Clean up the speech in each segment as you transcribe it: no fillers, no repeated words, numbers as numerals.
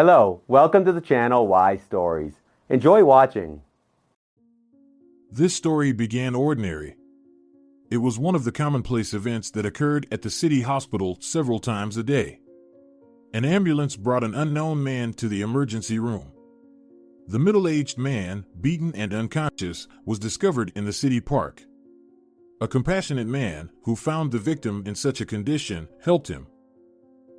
Hello, welcome to the channel Why Stories. Enjoy watching. This story began ordinary. It was one of the commonplace events that occurred at the city hospital several times a day. An ambulance brought an unknown man to the emergency room. The middle-aged man, beaten and unconscious, was discovered in the city park. A compassionate man, who found the victim in such a condition, helped him.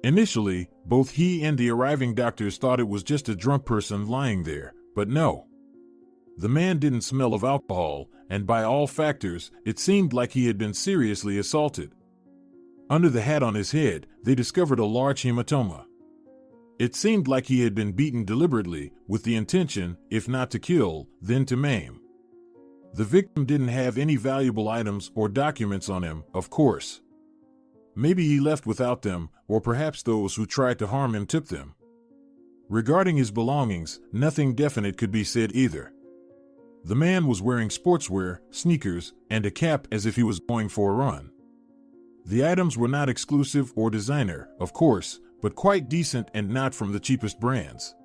Initially, both he and the arriving doctors thought it was just a drunk person lying there, but no. The man didn't smell of alcohol, and by all factors, it seemed like he had been seriously assaulted. Under the hat on his head, they discovered a large hematoma. It seemed like he had been beaten deliberately, with the intention, if not to kill, then to maim. The victim didn't have any valuable items or documents on him, of course. Maybe he left without them, or perhaps those who tried to harm him took them. Regarding his belongings, nothing definite could be said either. The man was wearing sportswear, sneakers, and a cap as if he was going for a run. The items were not exclusive or designer, of course, but quite decent and not from the cheapest brands.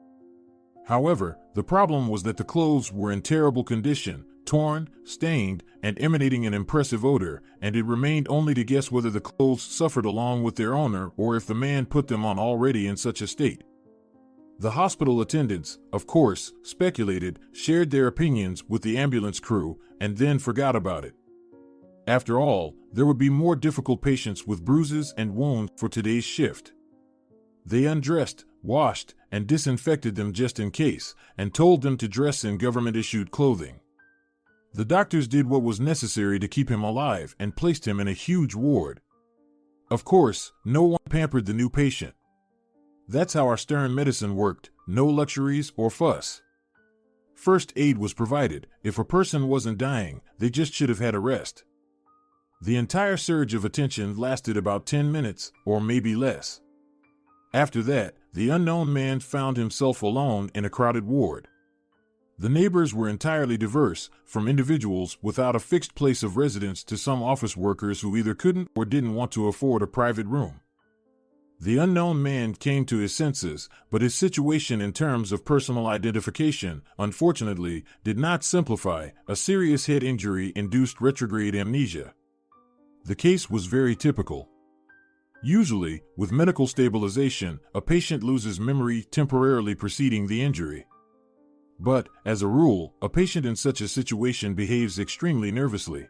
However, the problem was that the clothes were in terrible condition, torn, stained, and emanating an impressive odor, and it remained only to guess whether the clothes suffered along with their owner or if the man put them on already in such a state. The hospital attendants, of course, speculated, shared their opinions with the ambulance crew, and then forgot about it. After all, there would be more difficult patients with bruises and wounds for today's shift. They undressed, washed, and disinfected them just in case, and told them to dress in government-issued clothing. The doctors did what was necessary to keep him alive and placed him in a huge ward. Of course, no one pampered the new patient. That's how our stern medicine worked, no luxuries or fuss. First aid was provided. If a person wasn't dying, they just should have had a rest. The entire surge of attention lasted about 10 minutes, or maybe less. After that, the unknown man found himself alone in a crowded ward. The neighbors were entirely diverse, from individuals without a fixed place of residence to some office workers who either couldn't or didn't want to afford a private room. The unknown man came to his senses, but his situation in terms of personal identification, unfortunately, did not simplify. A serious head injury induced retrograde amnesia. The case was very typical. Usually, with medical stabilization, a patient loses memory temporarily preceding the injury. But, as a rule, a patient in such a situation behaves extremely nervously.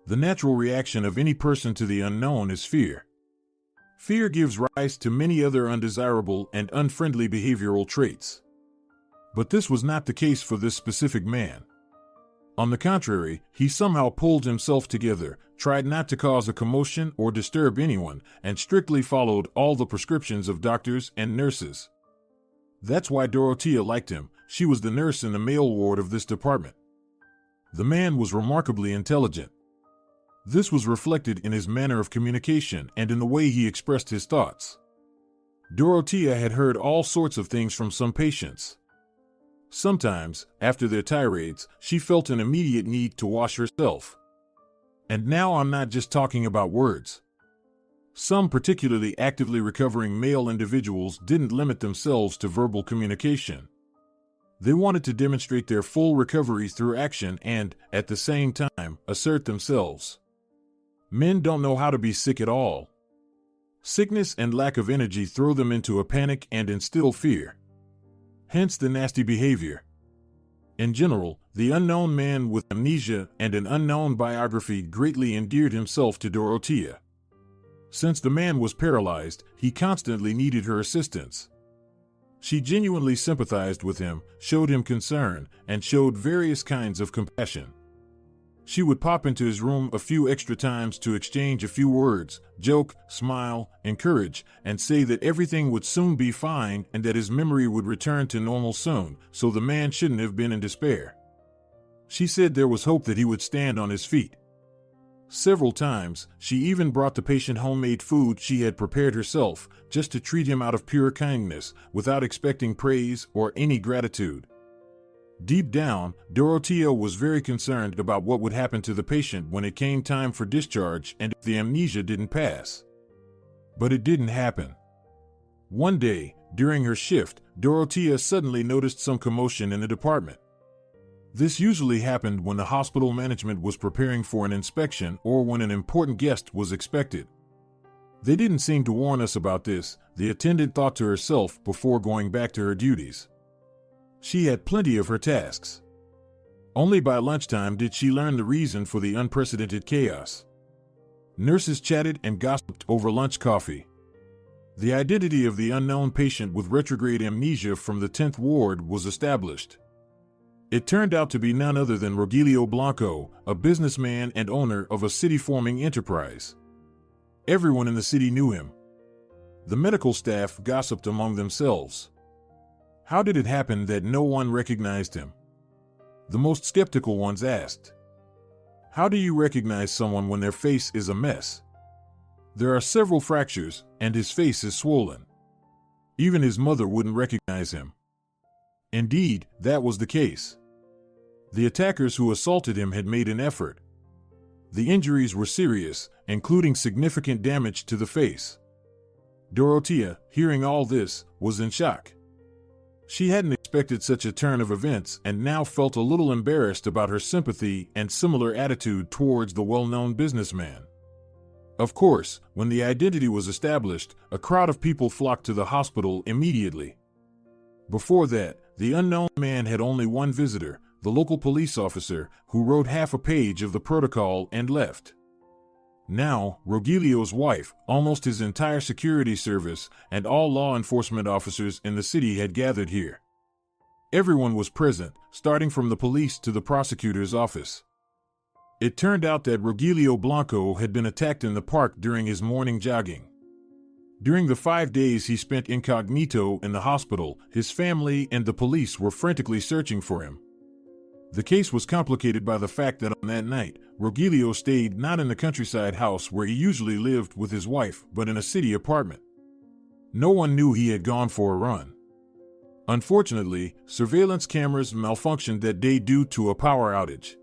The natural reaction of any person to the unknown is fear. Fear gives rise to many other undesirable and unfriendly behavioral traits. But this was not the case for this specific man. On the contrary, he somehow pulled himself together, tried not to cause a commotion or disturb anyone, and strictly followed all the prescriptions of doctors and nurses. That's why Dorothea liked him. She was the nurse in the male ward of this department. The man was remarkably intelligent. This was reflected in his manner of communication and in the way he expressed his thoughts. Dorothea had heard all sorts of things from some patients. Sometimes, after their tirades, she felt an immediate need to wash herself. And now I'm not just talking about words. Some particularly actively recovering male individuals didn't limit themselves to verbal communication. They wanted to demonstrate their full recovery through action and, at the same time, assert themselves. Men don't know how to be sick at all. Sickness and lack of energy throw them into a panic and instill fear. Hence the nasty behavior. In general, the unknown man with amnesia and an unknown biography greatly endeared himself to Dorothea. Since the man was paralyzed, he constantly needed her assistance. She genuinely sympathized with him, showed him concern, and showed various kinds of compassion. She would pop into his room a few extra times to exchange a few words, joke, smile, encourage, and say that everything would soon be fine and that his memory would return to normal soon, so the man shouldn't have been in despair. She said there was hope that he would stand on his feet. Several times, she even brought the patient homemade food she had prepared herself, just to treat him out of pure kindness, without expecting praise or any gratitude. Deep down, Dorothea was very concerned about what would happen to the patient when it came time for discharge and if the amnesia didn't pass. But it didn't happen. One day, During her shift, Dorothea suddenly noticed some commotion in the department. This usually happened when the hospital management was preparing for an inspection or when an important guest was expected. They didn't seem to warn us about this, the attendant thought to herself before going back to her duties. She had plenty of her tasks. Only by lunchtime did she learn the reason for the unprecedented chaos. Nurses chatted and gossiped over lunch coffee. The identity of the unknown patient with retrograde amnesia from the 10th ward was established. It turned out to be none other than Rogelio Blanco, a businessman and owner of a city-forming enterprise. Everyone in the city knew him. The medical staff gossiped among themselves. How did it happen that no one recognized him? The most skeptical ones asked. How do you recognize someone when their face is a mess? There are several fractures, and his face is swollen. Even his mother wouldn't recognize him. Indeed, that was the case. The attackers who assaulted him had made an effort. The injuries were serious, including significant damage to the face. Dorothea, hearing all this, was in shock. She hadn't expected such a turn of events and now felt a little embarrassed about her sympathy and similar attitude towards the well-known businessman. Of course, when the identity was established, a crowd of people flocked to the hospital immediately. Before that, the unknown man had only one visitor, the local police officer, who wrote half a page of the protocol and left. Now, Rogelio's wife, almost his entire security service, and all law enforcement officers in the city had gathered here. Everyone was present, starting from the police to the prosecutor's office. It turned out that Rogelio Blanco had been attacked in the park during his morning jogging. During the 5 days he spent incognito in the hospital, his family and the police were frantically searching for him. The case was complicated by the fact that on that night, Rogelio stayed not in the countryside house where he usually lived with his wife, but in a city apartment. No one knew he had gone for a run. Unfortunately, surveillance cameras malfunctioned that day due to a power outage.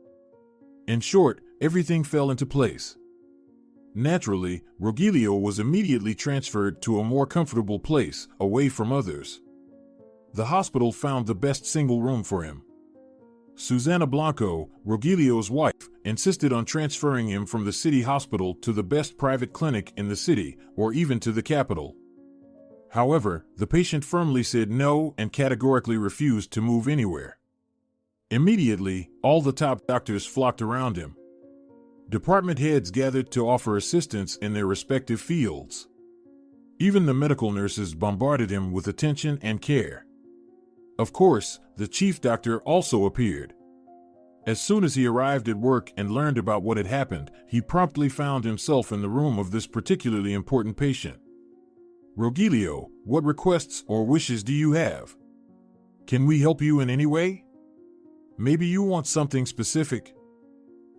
In short, everything fell into place. Naturally, Rogelio was immediately transferred to a more comfortable place, away from others. The hospital found the best single room for him. Susana Blanco, Rogelio's wife, insisted on transferring him from the city hospital to the best private clinic in the city, or even to the capital. However, the patient firmly said no and categorically refused to move anywhere. Immediately, all the top doctors flocked around him. Department heads gathered to offer assistance in their respective fields. Even the medical nurses bombarded him with attention and care. Of course, the chief doctor also appeared. As soon as he arrived at work and learned about what had happened, he promptly found himself in the room of this particularly important patient. Rogelio, what requests or wishes do you have? Can we help you in any way? Maybe you want something specific?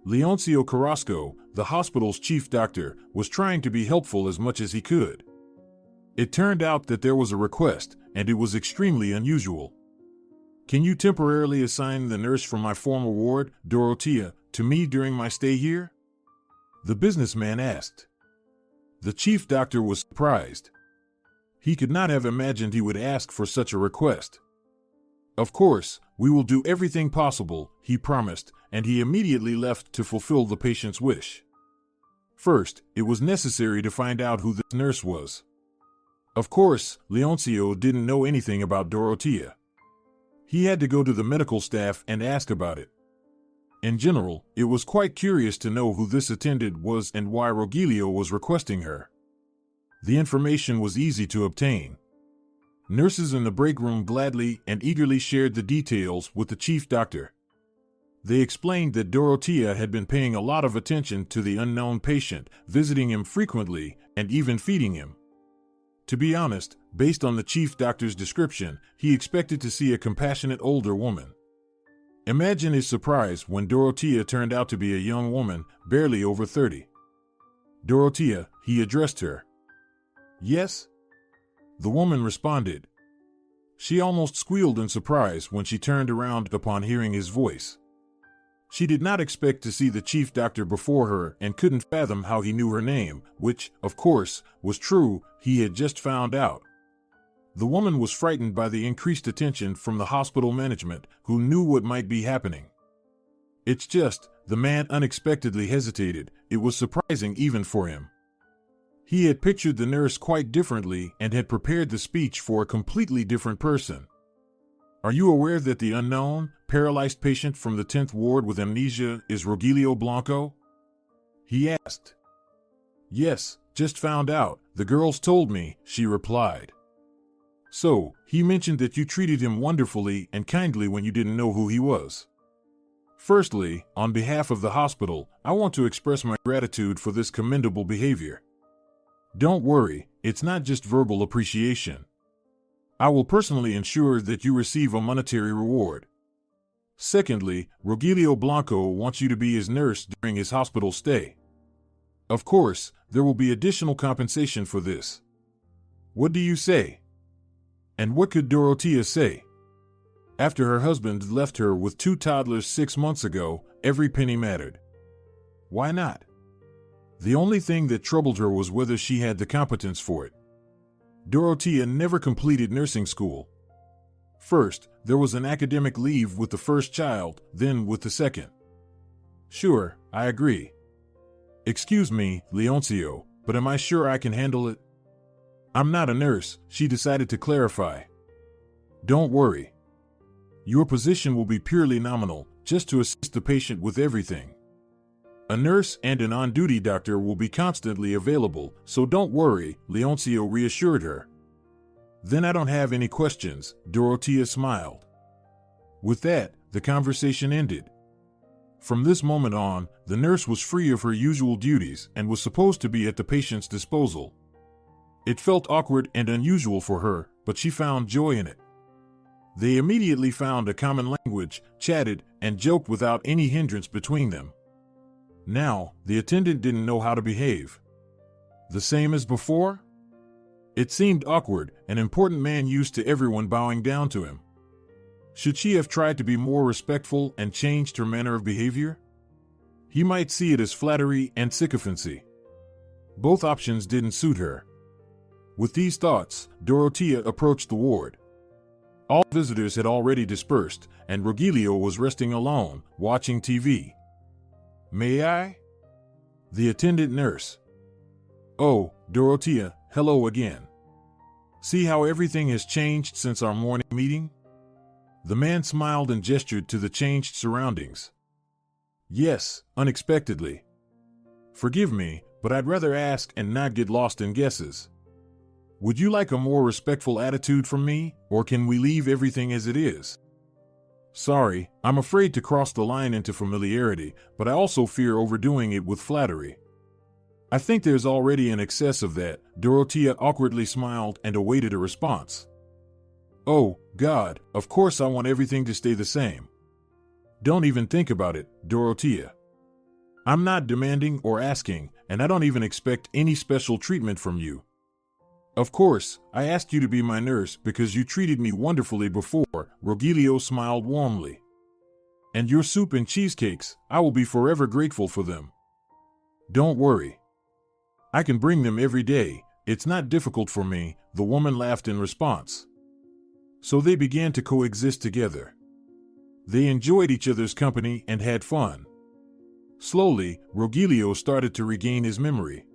Leoncio Carrasco, the hospital's chief doctor, was trying to be helpful as much as he could. It turned out that there was a request, and it was extremely unusual. Can you temporarily assign the nurse from my former ward, Dorothea, to me during my stay here? The businessman asked. The chief doctor was surprised. He could not have imagined he would ask for such a request. Of course, we will do everything possible, he promised, and he immediately left to fulfill the patient's wish. First, it was necessary to find out who this nurse was. Of course, Leoncio didn't know anything about Dorothea. He had to go to the medical staff and ask about it. In general, it was quite curious to know who this attendant was and why Rogelio was requesting her. The information was easy to obtain. Nurses in the break room gladly and eagerly shared the details with the chief doctor. They explained that Dorothea had been paying a lot of attention to the unknown patient, visiting him frequently, and even feeding him. To be honest, based on the chief doctor's description, he expected to see a compassionate older woman. Imagine his surprise when Dorothea turned out to be a young woman, barely over 30. Dorothea, he addressed her. Yes? The woman responded. She almost squealed in surprise when she turned around upon hearing his voice. She did not expect to see the chief doctor before her and couldn't fathom how he knew her name, which, of course, was true, he had just found out. The woman was frightened by the increased attention from the hospital management, who knew what might be happening. It's just, the man unexpectedly hesitated. It was surprising even for him. He had pictured the nurse quite differently and had prepared the speech for a completely different person. Are you aware that the unknown, paralyzed patient from the 10th ward with amnesia is Rogelio Blanco? He asked. Yes, just found out. The girls told me, she replied. So, he mentioned that you treated him wonderfully and kindly when you didn't know who he was. Firstly, on behalf of the hospital, I want to express my gratitude for this commendable behavior. Don't worry, it's not just verbal appreciation. I will personally ensure that you receive a monetary reward. Secondly, Rogelio Blanco wants you to be his nurse during his hospital stay. Of course, there will be additional compensation for this. What do you say? And what could Dorotea say? After her husband left her with 2 toddlers 6 months ago, every penny mattered. Why not? The only thing that troubled her was whether she had the competence for it. Dorotea never completed nursing school. First, there was an academic leave with the first child, then with the second. Sure, I agree. Excuse me, Leoncio, but am I sure I can handle it? I'm not a nurse, she decided to clarify. Don't worry. Your position will be purely nominal, just to assist the patient with everything. A nurse and an on-duty doctor will be constantly available, so don't worry, Leoncio reassured her. Then I don't have any questions, Dorotea smiled. With that, the conversation ended. From this moment on, the nurse was free of her usual duties and was supposed to be at the patient's disposal. It felt awkward and unusual for her, but she found joy in it. They immediately found a common language, chatted, and joked without any hindrance between them. Now, the attendant didn't know how to behave. The same as before? It seemed awkward, an important man used to everyone bowing down to him. Should she have tried to be more respectful and changed her manner of behavior? He might see it as flattery and sycophancy. Both options didn't suit her. With these thoughts, Dorotea approached the ward. All visitors had already dispersed, and Rogelio was resting alone, watching TV. May I? The attendant nurse. Oh, Dorotea, hello again. See how everything has changed since our morning meeting? The man smiled and gestured to the changed surroundings. Yes, unexpectedly. Forgive me, but I'd rather ask and not get lost in guesses. Would you like a more respectful attitude from me, or can we leave everything as it is? Sorry, I'm afraid to cross the line into familiarity, but I also fear overdoing it with flattery. I think there's already an excess of that. Dorotea awkwardly smiled and awaited a response. Oh, God, of course I want everything to stay the same. Don't even think about it, Dorotea. I'm not demanding or asking, and I don't even expect any special treatment from you. Of course, I asked you to be my nurse because you treated me wonderfully before, Rogelio smiled warmly. And your soup and cheesecakes, I will be forever grateful for them. Don't worry. I can bring them every day, it's not difficult for me, the woman laughed in response. So they began to coexist together. They enjoyed each other's company and had fun. Slowly, Rogelio started to regain his memory.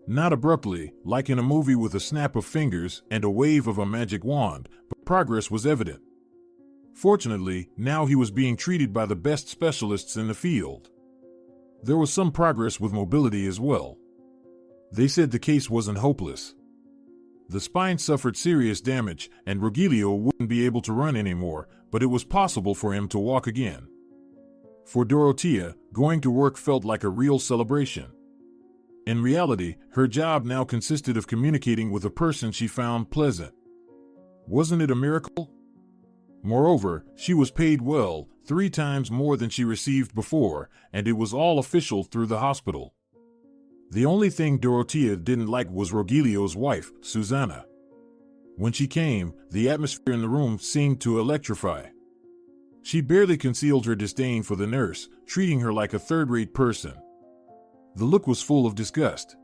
Not abruptly, like in a movie with a snap of fingers and a wave of a magic wand, but progress was evident. Fortunately, now he was being treated by the best specialists in the field. There was some progress with mobility as well. They said the case wasn't hopeless. The spine suffered serious damage, and Rogelio wouldn't be able to run anymore, but it was possible for him to walk again. For Dorotea, going to work felt like a real celebration. In reality, her job now consisted of communicating with a person she found pleasant. Wasn't it a miracle? Moreover, she was paid well, 3 times more than she received before, and it was all official through the hospital. The only thing Dorotea didn't like was Rogelio's wife, Susanna. When she came, the atmosphere in the room seemed to electrify. She barely concealed her disdain for the nurse, treating her like a third-rate person. The look was full of disgust.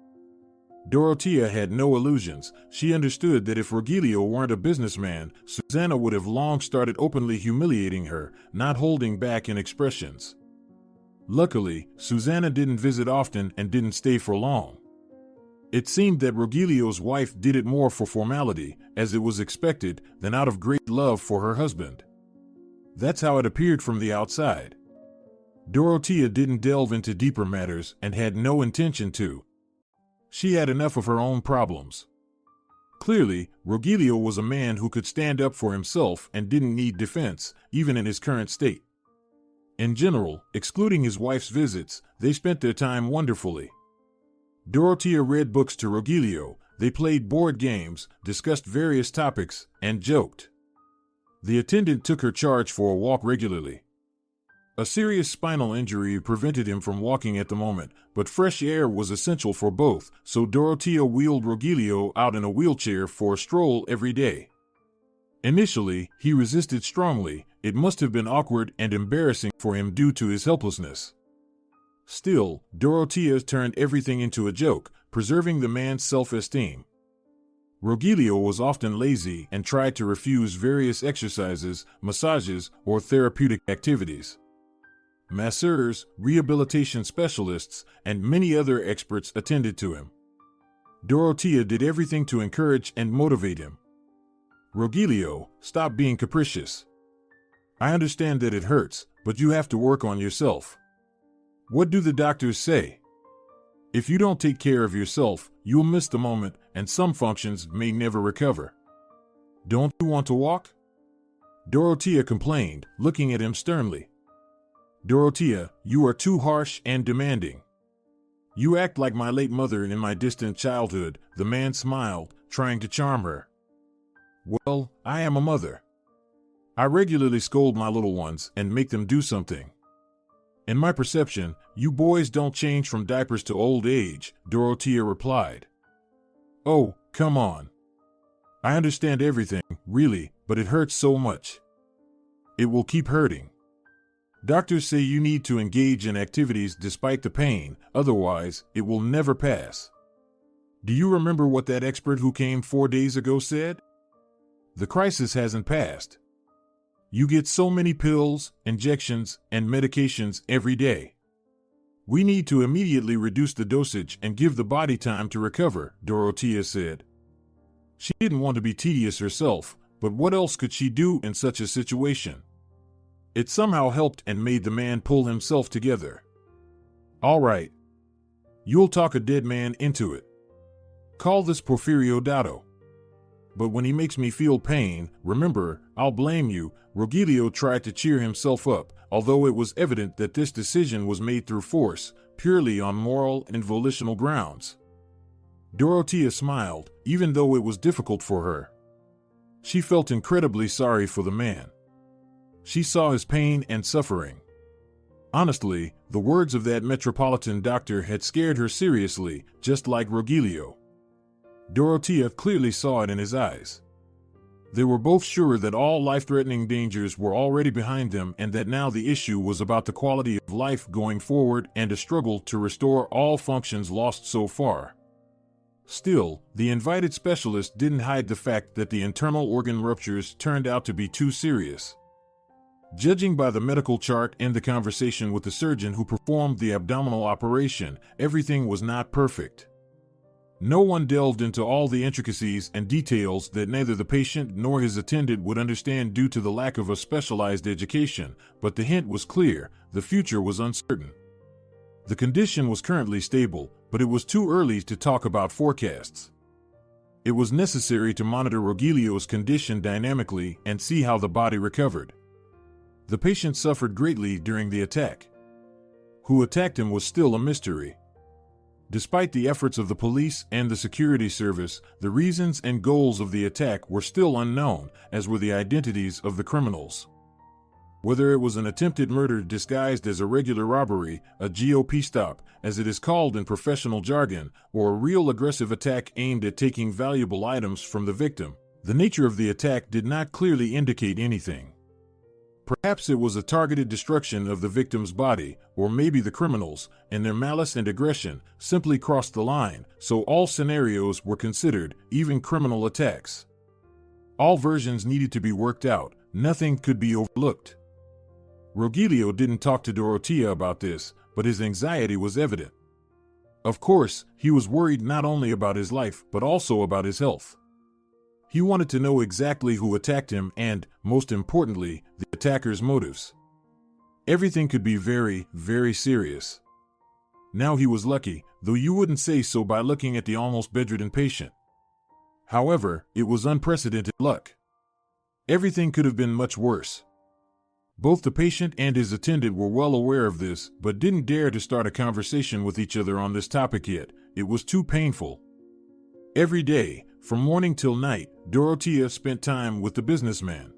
Dorothea had no illusions. She understood that if Rogelio weren't a businessman, Susanna would have long started openly humiliating her, not holding back in expressions. Luckily, Susanna didn't visit often and didn't stay for long. It seemed that Rogelio's wife did it more for formality, as it was expected, than out of great love for her husband. That's how it appeared from the outside. Dorothea didn't delve into deeper matters and had no intention to. She had enough of her own problems. Clearly, Rogelio was a man who could stand up for himself and didn't need defense, even in his current state. In general, excluding his wife's visits, they spent their time wonderfully. Dorothea read books to Rogelio, they played board games, discussed various topics, and joked. The attendant took her charge for a walk regularly. A serious spinal injury prevented him from walking at the moment, but fresh air was essential for both, so Dorothea wheeled Rogelio out in a wheelchair for a stroll every day. Initially, he resisted strongly. It must have been awkward and embarrassing for him due to his helplessness. Still, Dorothea turned everything into a joke, preserving the man's self-esteem. Rogelio was often lazy and tried to refuse various exercises, massages, or therapeutic activities. Masseurs, rehabilitation specialists, and many other experts attended to him. Dorothea did everything to encourage and motivate him. Rogelio, stop being capricious. I understand that it hurts, but you have to work on yourself. What do the doctors say? If you don't take care of yourself, you'll miss the moment, and some functions may never recover. Don't you want to walk? Dorothea complained, looking at him sternly. Dorothea, you are too harsh and demanding. You act like my late mother in my distant childhood, the man smiled, trying to charm her. Well, I am a mother. I regularly scold my little ones and make them do something. In my perception, you boys don't change from diapers to old age, Dorothea replied. Oh, come on. I understand everything, really, but it hurts so much. It will keep hurting. Doctors say you need to engage in activities despite the pain, otherwise, it will never pass. Do you remember what that expert who came 4 days ago said? The crisis hasn't passed. You get so many pills, injections, and medications every day. We need to immediately reduce the dosage and give the body time to recover, Dorothea said. She didn't want to be tedious herself, but what else could she do in such a situation? It somehow helped and made the man pull himself together. All right. You'll talk a dead man into it. Call this Porfirio Dotto. But when he makes me feel pain, remember, I'll blame you. Rogelio tried to cheer himself up, although it was evident that this decision was made through force, purely on moral and volitional grounds. Dorothea smiled, even though it was difficult for her. She felt incredibly sorry for the man. She saw his pain and suffering. Honestly, the words of that metropolitan doctor had scared her seriously, just like Rogelio. Dorothea clearly saw it in his eyes. They were both sure that all life-threatening dangers were already behind them and that now the issue was about the quality of life going forward and a struggle to restore all functions lost so far. Still, the invited specialist didn't hide the fact that the internal organ ruptures turned out to be too serious. Judging by the medical chart and the conversation with the surgeon who performed the abdominal operation, everything was not perfect. No one delved into all the intricacies and details that neither the patient nor his attendant would understand due to the lack of a specialized education, but the hint was clear: the future was uncertain. The condition was currently stable, but it was too early to talk about forecasts. It was necessary to monitor Rogelio's condition dynamically and see how the body recovered. The patient suffered greatly during the attack. Who attacked him was still a mystery. Despite the efforts of the police and the security service, the reasons and goals of the attack were still unknown, as were the identities of the criminals. Whether it was an attempted murder disguised as a regular robbery, a GOP stop, as it is called in professional jargon, or a real aggressive attack aimed at taking valuable items from the victim, the nature of the attack did not clearly indicate anything. Perhaps it was a targeted destruction of the victim's body, or maybe the criminals, in their malice and aggression, simply crossed the line, so all scenarios were considered, even criminal attacks. All versions needed to be worked out, nothing could be overlooked. Rogelio didn't talk to Dorotea about this, but his anxiety was evident. Of course, he was worried not only about his life, but also about his health. He wanted to know exactly who attacked him and, most importantly, the attacker's motives. Everything could be very, very serious. Now he was lucky, though you wouldn't say so by looking at the almost bedridden patient. However, it was unprecedented luck. Everything could have been much worse. Both the patient and his attendant were well aware of this, but didn't dare to start a conversation with each other on this topic yet. It was too painful. Every day, from morning till night, Dorotea spent time with the businessman.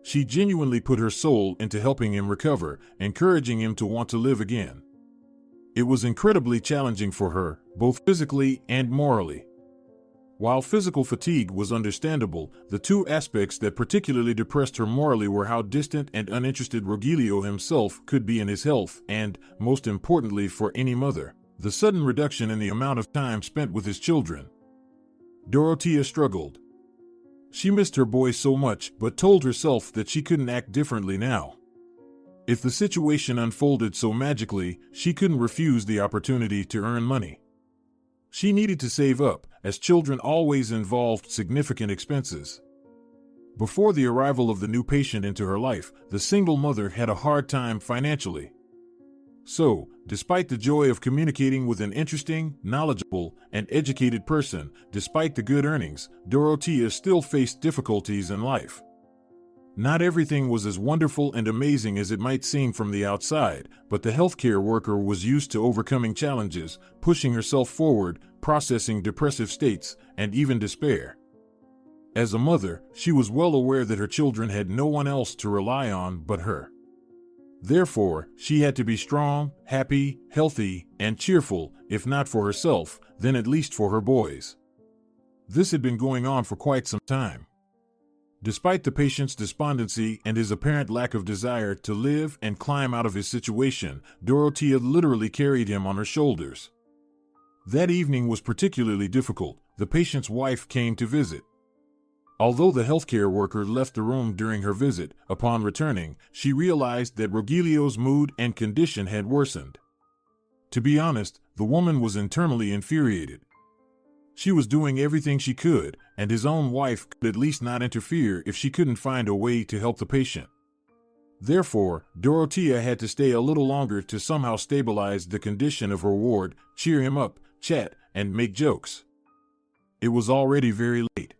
She genuinely put her soul into helping him recover, encouraging him to want to live again. It was incredibly challenging for her, both physically and morally. While physical fatigue was understandable, the two aspects that particularly depressed her morally were how distant and uninterested Rogelio himself could be in his health and, most importantly for any mother, the sudden reduction in the amount of time spent with his children. Dorotea struggled. She missed her boy so much, but told herself that she couldn't act differently now. If the situation unfolded so magically, she couldn't refuse the opportunity to earn money. She needed to save up, as children always involved significant expenses. Before the arrival of the new patient into her life, the single mother had a hard time financially. So, despite the joy of communicating with an interesting, knowledgeable, and educated person, despite the good earnings, Dorotea still faced difficulties in life. Not everything was as wonderful and amazing as it might seem from the outside, but the healthcare worker was used to overcoming challenges, pushing herself forward, processing depressive states, and even despair. As a mother, she was well aware that her children had no one else to rely on but her. Therefore, she had to be strong, happy, healthy, and cheerful, if not for herself, then at least for her boys. This had been going on for quite some time. Despite the patient's despondency and his apparent lack of desire to live and climb out of his situation, Dorotea literally carried him on her shoulders. That evening was particularly difficult. The patient's wife came to visit. Although the healthcare worker left the room during her visit, upon returning, she realized that Rogelio's mood and condition had worsened. To be honest, the woman was internally infuriated. She was doing everything she could, and his own wife could at least not interfere if she couldn't find a way to help the patient. Therefore, Dorotea had to stay a little longer to somehow stabilize the condition of her ward, cheer him up, chat, and make jokes. It was already very late.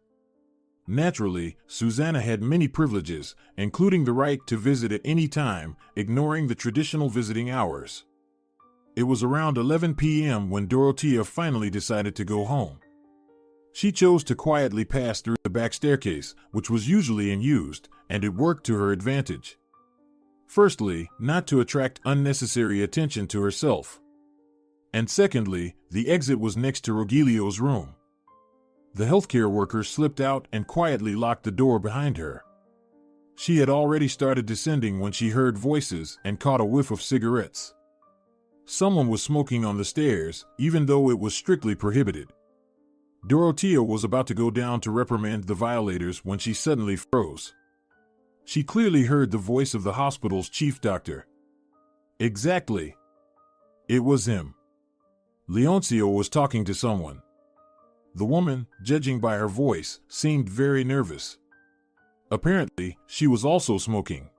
Naturally, Susanna had many privileges, including the right to visit at any time, ignoring the traditional visiting hours. It was around 11 p.m. when Dorotea finally decided to go home. She chose to quietly pass through the back staircase, which was usually unused, and it worked to her advantage. Firstly, not to attract unnecessary attention to herself. And secondly, the exit was next to Rogelio's room. The healthcare worker slipped out and quietly locked the door behind her. She had already started descending when she heard voices and caught a whiff of cigarettes. Someone was smoking on the stairs, even though it was strictly prohibited. Dorotea was about to go down to reprimand the violators when she suddenly froze. She clearly heard the voice of the hospital's chief doctor. Exactly. It was him. Leoncio was talking to someone. The woman, judging by her voice, seemed very nervous. Apparently, she was also smoking.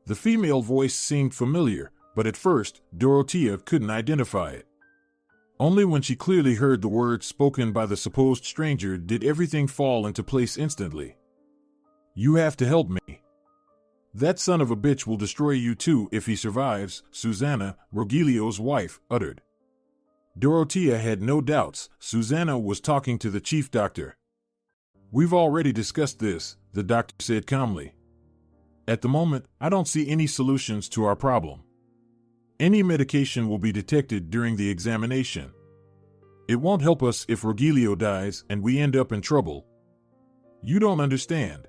The female voice seemed familiar, but at first, Dorotea couldn't identify it. Only when she clearly heard the words spoken by the supposed stranger did everything fall into place instantly. "You have to help me. That son of a bitch will destroy you too if he survives," Susanna, Rogelio's wife, uttered. Dorotea had no doubts. Susanna was talking to the chief doctor. "We've already discussed this," the doctor said calmly. "At the moment, I don't see any solutions to our problem. Any medication will be detected during the examination. It won't help us if Rogelio dies and we end up in trouble. You don't understand.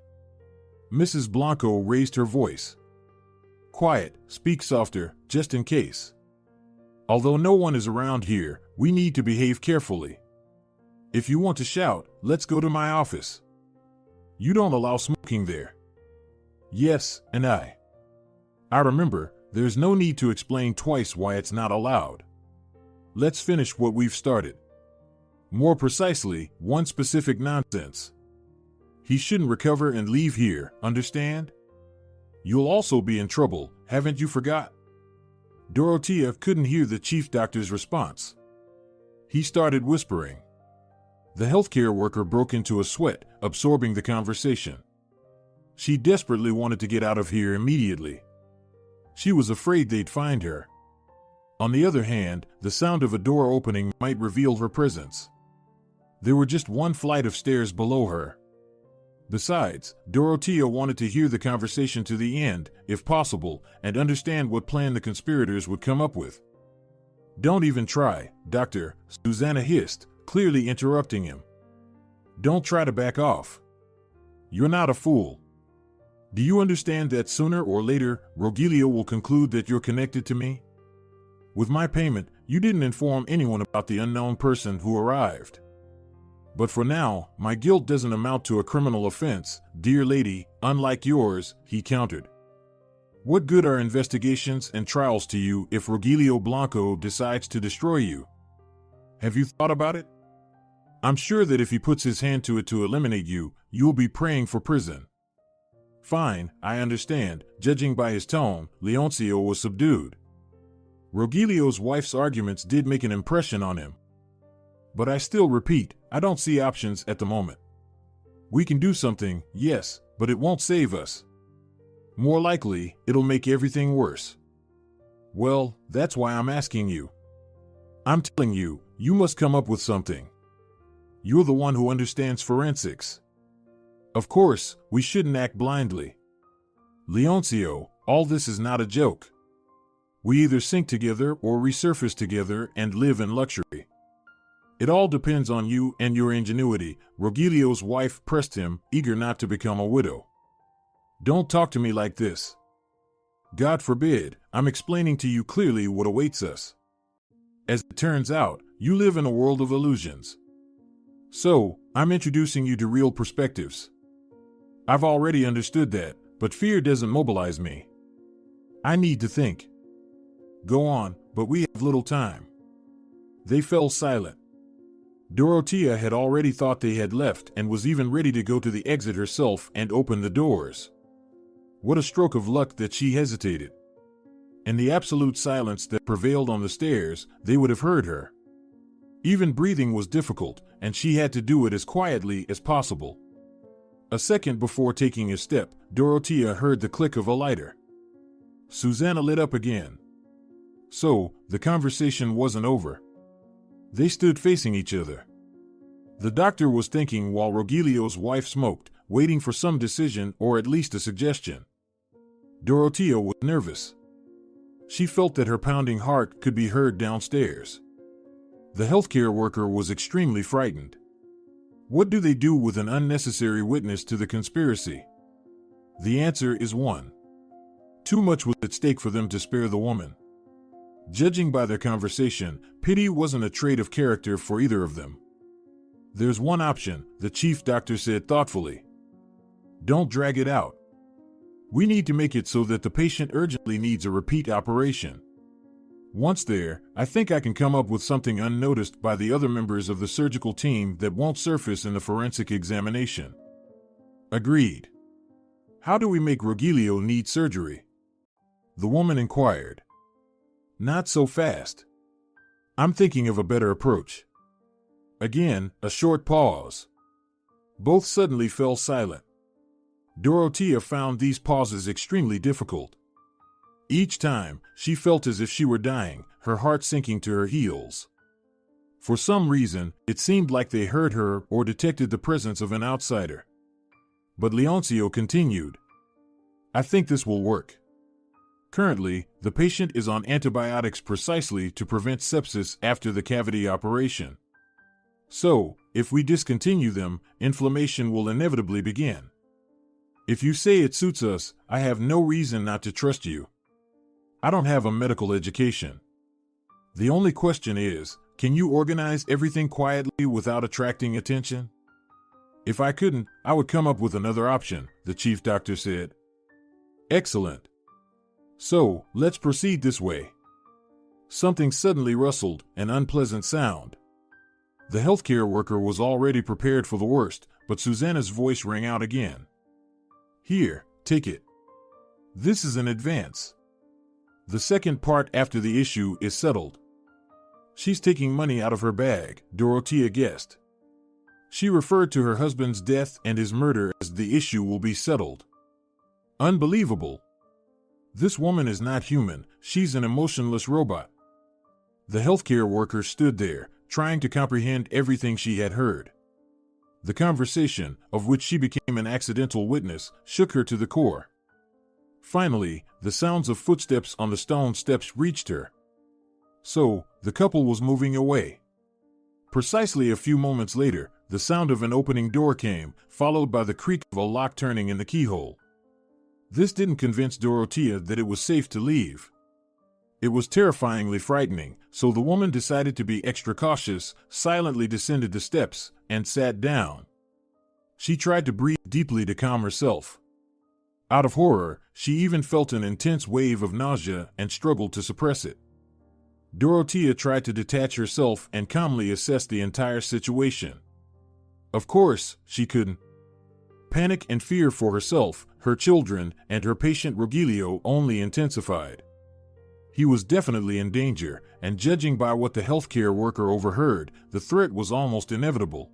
Mrs. Blanco raised her voice. Quiet, speak softer, just in case. Although no one is around here, we need to behave carefully. If you want to shout, let's go to my office. You don't allow smoking there. Yes, and I remember, there's no need to explain twice why it's not allowed. Let's finish what we've started. More precisely, one specific nonsense. He shouldn't recover and leave here, understand? You'll also be in trouble, haven't you forgot? Dorothea couldn't hear the chief doctor's response. He started whispering. The healthcare worker broke into a sweat, absorbing the conversation. She desperately wanted to get out of here immediately. She was afraid they'd find her. On the other hand, the sound of a door opening might reveal her presence. There were just one flight of stairs below her. Besides, Dorothea wanted to hear the conversation to the end, if possible, and understand what plan the conspirators would come up with. Don't even try, Doctor, Susanna hissed, clearly interrupting him. Don't try to back off. You're not a fool. Do you understand that sooner or later, Rogelio will conclude that you're connected to me? With my payment, you didn't inform anyone about the unknown person who arrived. But for now, my guilt doesn't amount to a criminal offense, dear lady, unlike yours, he countered. What good are investigations and trials to you if Rogelio Blanco decides to destroy you? Have you thought about it? I'm sure that if he puts his hand to it to eliminate you, you'll be praying for prison. Fine, I understand. Judging by his tone, Leoncio was subdued. Rogelio's wife's arguments did make an impression on him. But I still repeat, I don't see options at the moment. We can do something, yes, but it won't save us. More likely, it'll make everything worse. Well, that's why I'm asking you. I'm telling you, you must come up with something. You're the one who understands forensics. Of course, we shouldn't act blindly. Leoncio, all this is not a joke. We either sink together or resurface together and live in luxury. It all depends on you and your ingenuity. Rogelio's wife pressed him, eager not to become a widow. Don't talk to me like this. God forbid, I'm explaining to you clearly what awaits us. As it turns out, you live in a world of illusions. So, I'm introducing you to real perspectives. I've already understood that, but fear doesn't mobilize me. I need to think. Go on, but we have little time. They fell silent. Dorothea had already thought they had left and was even ready to go to the exit herself and open the doors. What a stroke of luck that she hesitated. In the absolute silence that prevailed on the stairs, they would have heard her. Even breathing was difficult, and she had to do it as quietly as possible. A second before taking a step, Dorothea heard the click of a lighter. Susanna lit up again. So, the conversation wasn't over. They stood facing each other. The doctor was thinking while Rogelio's wife smoked, waiting for some decision or at least a suggestion. Dorothea was nervous. She felt that her pounding heart could be heard downstairs. The healthcare worker was extremely frightened. What do they do with an unnecessary witness to the conspiracy? The answer is one. Too much was at stake for them to spare the woman. Judging by their conversation, pity wasn't a trait of character for either of them. There's one option, the chief doctor said thoughtfully. Don't drag it out. We need to make it so that the patient urgently needs a repeat operation. Once there, I think I can come up with something unnoticed by the other members of the surgical team that won't surface in the forensic examination. Agreed. How do we make Rogelio need surgery? The woman inquired. Not so fast. I'm thinking of a better approach. Again, a short pause. Both suddenly fell silent. Dorothea found these pauses extremely difficult. Each time, she felt as if she were dying, her heart sinking to her heels. For some reason, it seemed like they heard her or detected the presence of an outsider. But Leoncio continued. I think this will work. Currently, the patient is on antibiotics precisely to prevent sepsis after the cavity operation. So, if we discontinue them, inflammation will inevitably begin. If you say it suits us, I have no reason not to trust you. I don't have a medical education. The only question is, can you organize everything quietly without attracting attention? If I couldn't, I would come up with another option, the chief doctor said. Excellent. So, let's proceed this way. Something suddenly rustled, an unpleasant sound. The healthcare worker was already prepared for the worst, but Susanna's voice rang out again. Here, take it. This is an advance. The second part after the issue is settled. She's taking money out of her bag, Dorothea guessed. She referred to her husband's death and his murder as the issue will be settled. Unbelievable. This woman is not human, she's an emotionless robot. The healthcare worker stood there, trying to comprehend everything she had heard. The conversation, of which she became an accidental witness, shook her to the core. Finally, the sounds of footsteps on the stone steps reached her. So, the couple was moving away. Precisely a few moments later, the sound of an opening door came, followed by the creak of a lock turning in the keyhole. This didn't convince Dorothea that it was safe to leave. It was terrifyingly frightening, so the woman decided to be extra cautious, silently descended the steps, and sat down. She tried to breathe deeply to calm herself. Out of horror, she even felt an intense wave of nausea and struggled to suppress it. Dorothea tried to detach herself and calmly assess the entire situation. Of course, she couldn't. Panic and fear for herself, her children, and her patient Rogelio only intensified. He was definitely in danger, and judging by what the healthcare worker overheard, the threat was almost inevitable.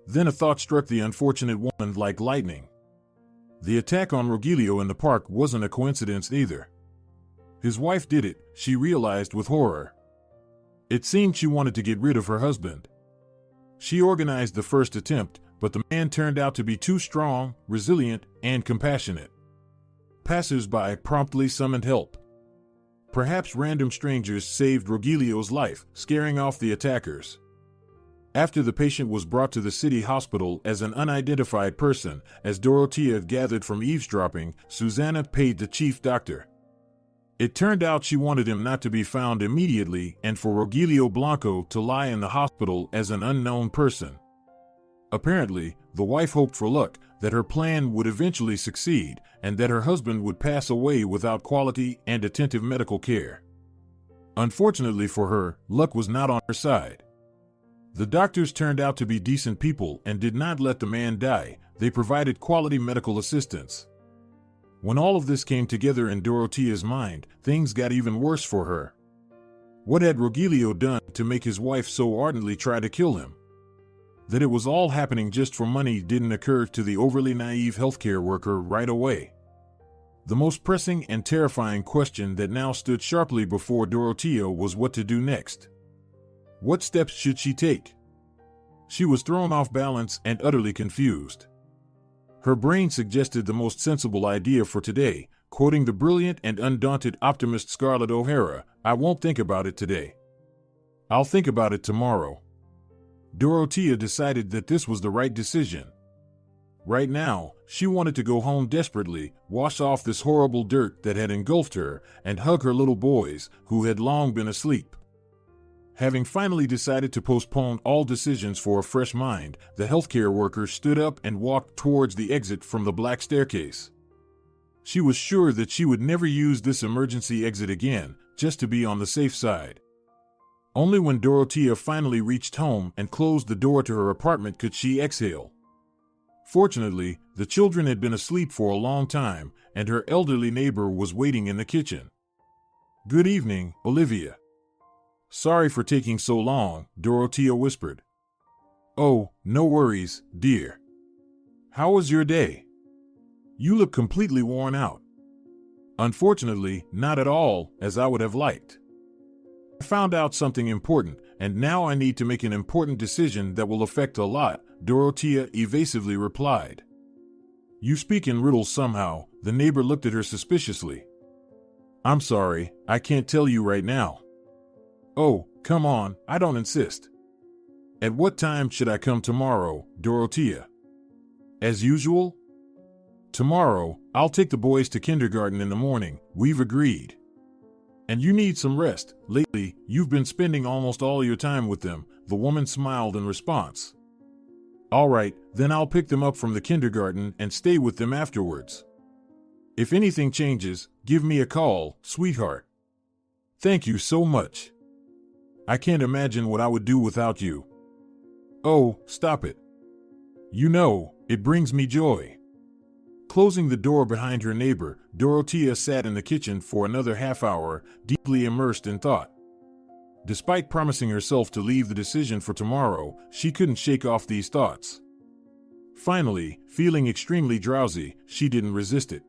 Then a thought struck the unfortunate woman like lightning. The attack on Rogelio in the park wasn't a coincidence either. His wife did it, she realized with horror. It seemed she wanted to get rid of her husband. She organized the first attempt, but the man turned out to be too strong, resilient, and compassionate. Passers-by promptly summoned help. Perhaps random strangers saved Rogelio's life, scaring off the attackers. After the patient was brought to the city hospital as an unidentified person, as Dorothea gathered from eavesdropping, Susanna paid the chief doctor. It turned out she wanted him not to be found immediately and for Rogelio Blanco to lie in the hospital as an unknown person. Apparently, the wife hoped for luck, that her plan would eventually succeed, and that her husband would pass away without quality and attentive medical care. Unfortunately for her, luck was not on her side. The doctors turned out to be decent people and did not let the man die, they provided quality medical assistance. When all of this came together in Dorothea's mind, things got even worse for her. What had Rogelio done to make his wife so ardently try to kill him? That it was all happening just for money didn't occur to the overly naive healthcare worker right away. The most pressing and terrifying question that now stood sharply before Dorothea was what to do next. What steps should she take? She was thrown off balance and utterly confused. Her brain suggested the most sensible idea for today, quoting the brilliant and undaunted optimist Scarlett O'Hara, "I won't think about it today. I'll think about it tomorrow." Dorothea decided that this was the right decision. Right now, she wanted to go home desperately, wash off this horrible dirt that had engulfed her, and hug her little boys, who had long been asleep. Having finally decided to postpone all decisions for a fresh mind, the healthcare worker stood up and walked towards the exit from the black staircase. She was sure that she would never use this emergency exit again, just to be on the safe side. Only when Dorothea finally reached home and closed the door to her apartment could she exhale. Fortunately, the children had been asleep for a long time, and her elderly neighbor was waiting in the kitchen. "Good evening, Olivia." "Sorry for taking so long," Dorothea whispered. "Oh, no worries, dear. How was your day? You look completely worn out." "Unfortunately, not at all, as I would have liked. I found out something important, and now I need to make an important decision that will affect a lot," Dorothea evasively replied. "You speak in riddles somehow," the neighbor looked at her suspiciously. "I'm sorry, I can't tell you right now." "Oh, come on, I don't insist. At what time should I come tomorrow, Dorothea?" "As usual?" Tomorrow, I'll take the boys to kindergarten in the morning. We've agreed. And you need some rest. Lately, you've been spending almost all your time with them. The woman smiled in response. All right, then I'll pick them up from the kindergarten and stay with them afterwards. If anything changes, give me a call, sweetheart. Thank you so much. I can't imagine what I would do without you. Oh, stop it. You know, it brings me joy. Closing the door behind her neighbor, Dorothea sat in the kitchen for another half hour, deeply immersed in thought. Despite promising herself to leave the decision for tomorrow, she couldn't shake off these thoughts. Finally, feeling extremely drowsy, she didn't resist it.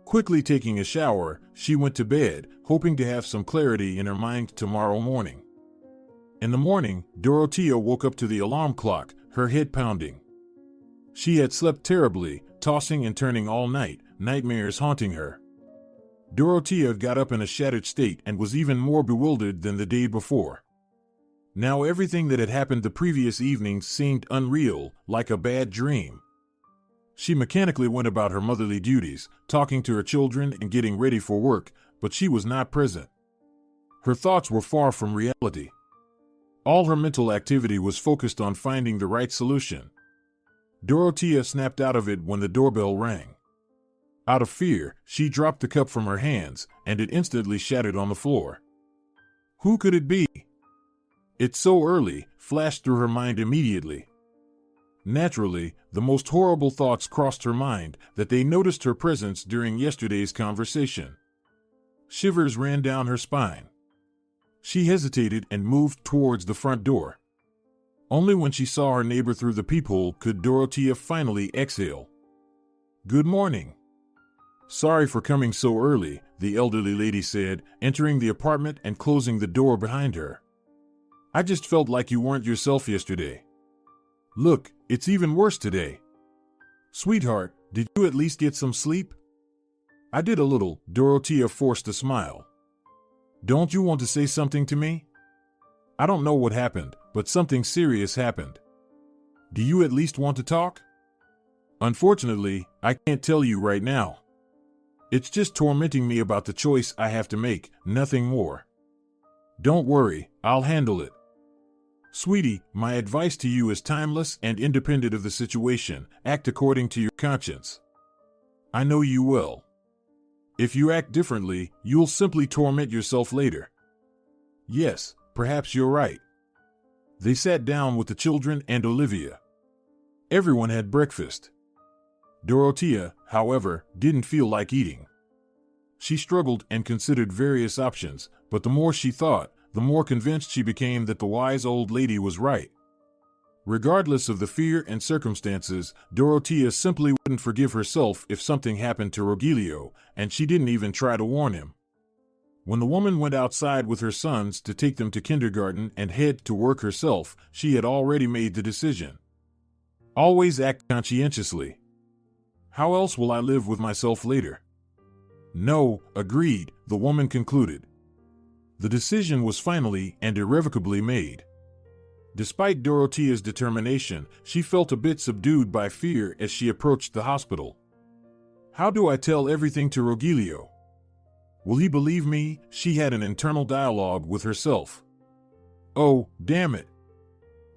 Quickly taking a shower, she went to bed, hoping to have some clarity in her mind tomorrow morning. In the morning, Dorothea woke up to the alarm clock, her head pounding. She had slept terribly, tossing and turning all night, nightmares haunting her. Dorothea got up in a shattered state and was even more bewildered than the day before. Now everything that had happened the previous evening seemed unreal, like a bad dream. She mechanically went about her motherly duties, talking to her children and getting ready for work, but she was not present. Her thoughts were far from reality. All her mental activity was focused on finding the right solution. Dorothea snapped out of it when the doorbell rang. Out of fear, she dropped the cup from her hands, and it instantly shattered on the floor. Who could it be? "It's so early," flashed through her mind immediately. Naturally, the most horrible thoughts crossed her mind, that they noticed her presence during yesterday's conversation. Shivers ran down her spine. She hesitated and moved towards the front door. Only when she saw her neighbor through the peephole could Dorothea finally exhale. "Good morning." "Sorry for coming so early," the elderly lady said, entering the apartment and closing the door behind her. "I just felt like you weren't yourself yesterday. Look, it's even worse today. Sweetheart, did you at least get some sleep?" "I did a little," Dorothea forced a smile. "Don't you want to say something to me?" "I don't know what happened, but something serious happened. Do you at least want to talk?" "Unfortunately, I can't tell you right now. It's just tormenting me about the choice I have to make, nothing more." "Don't worry, I'll handle it. Sweetie, my advice to you is timeless and independent of the situation. Act according to your conscience. I know you will. If you act differently, you'll simply torment yourself later." "Yes, perhaps you're right." They sat down with the children and Olivia. Everyone had breakfast. Dorothea, however, didn't feel like eating. She struggled and considered various options, but the more she thought, the more convinced she became that the wise old lady was right. Regardless of the fear and circumstances, Dorothea simply wouldn't forgive herself if something happened to Rogelio, and she didn't even try to warn him. When the woman went outside with her sons to take them to kindergarten and head to work herself, she had already made the decision. Always act conscientiously. How else will I live with myself later? No, agreed, the woman concluded. The decision was finally and irrevocably made. Despite Dorothea's determination, she felt a bit subdued by fear as she approached the hospital. How do I tell everything to Rogelio? Will he believe me? She had an internal dialogue with herself. Oh, damn it.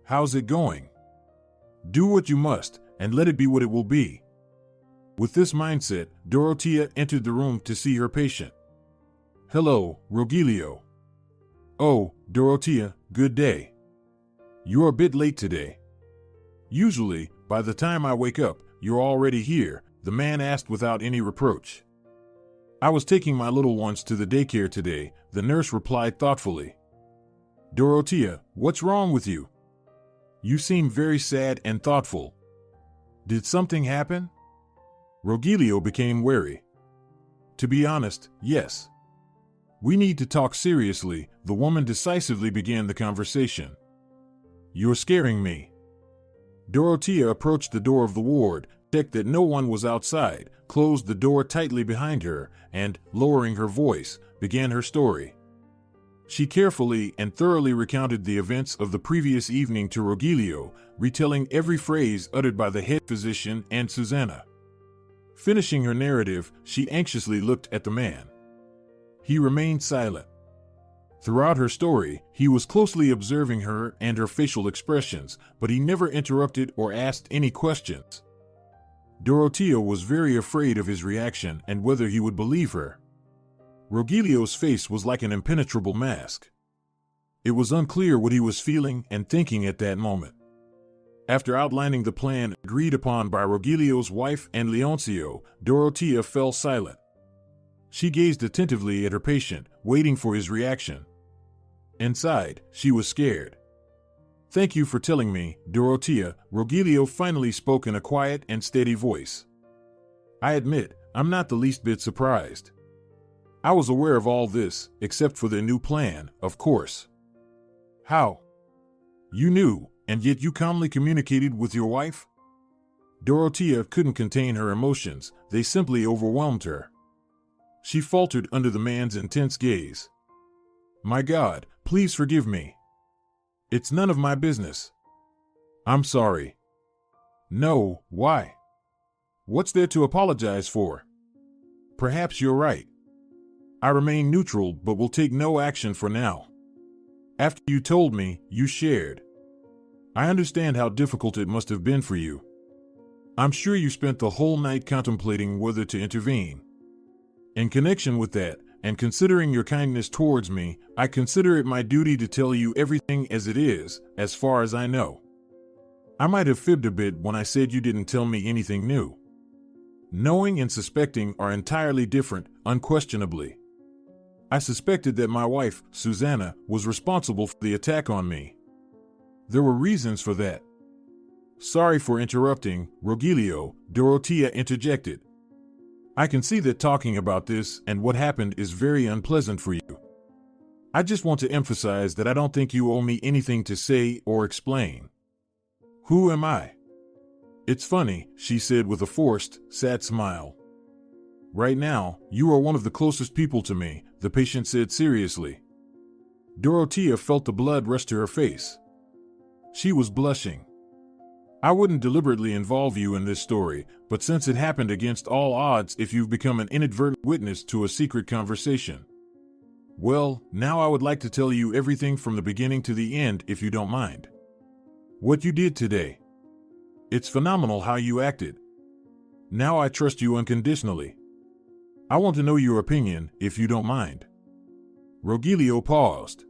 How's it going? Do what you must, and let it be what it will be. With this mindset, Dorothea entered the room to see her patient. Hello, Rogelio. Oh, Dorothea, good day. You're a bit late today. Usually, by the time I wake up, you're already here, the man asked without any reproach. I was taking my little ones to the daycare today, the nurse replied thoughtfully. Dorothea, what's wrong with you? You seem very sad and thoughtful. Did something happen? Rogelio became wary. To be honest, yes. We need to talk seriously, the woman decisively began the conversation. You're scaring me. Dorothea approached the door of the ward, checked that no one was outside, closed the door tightly behind her, and, lowering her voice, began her story. She carefully and thoroughly recounted the events of the previous evening to Rogelio, retelling every phrase uttered by the head physician and Susanna. Finishing her narrative, she anxiously looked at the man. He remained silent. Throughout her story, he was closely observing her and her facial expressions, but he never interrupted or asked any questions. Dorothea was very afraid of his reaction and whether he would believe her. Rogelio's face was like an impenetrable mask. It was unclear what he was feeling and thinking at that moment. After outlining the plan agreed upon by Rogelio's wife and Leoncio, Dorothea fell silent. She gazed attentively at her patient, waiting for his reaction. Inside, she was scared. "Thank you for telling me, Dorothea," Rogelio finally spoke in a quiet and steady voice. "I admit, I'm not the least bit surprised. I was aware of all this, except for their new plan, of course." "How? You knew, and yet you calmly communicated with your wife?" Dorothea couldn't contain her emotions, they simply overwhelmed her. She faltered under the man's intense gaze. "My God, please forgive me. It's none of my business. I'm sorry." "No, why? What's there to apologize for?" "Perhaps you're right. I remain neutral but will take no action for now. After you told me, you shared. I understand how difficult it must have been for you. I'm sure you spent the whole night contemplating whether to intervene. In connection with that, and considering your kindness towards me, I consider it my duty to tell you everything as it is, as far as I know. I might have fibbed a bit when I said you didn't tell me anything new. Knowing and suspecting are entirely different, unquestionably. I suspected that my wife, Susanna, was responsible for the attack on me. There were reasons for that." "Sorry for interrupting, Rogelio," Dorothea interjected. "I can see that talking about this and what happened is very unpleasant for you. I just want to emphasize that I don't think you owe me anything to say or explain." "Who am I?" "It's funny," she said with a forced, sad smile. "Right now, you are one of the closest people to me," the patient said seriously. Dorothea felt the blood rush to her face. She was blushing. "I wouldn't deliberately involve you in this story, but since it happened against all odds, if you've become an inadvertent witness to a secret conversation. Well, now I would like to tell you everything from the beginning to the end, if you don't mind. What you did today. It's phenomenal how you acted. Now I trust you unconditionally. I want to know your opinion, if you don't mind." Rogelio paused.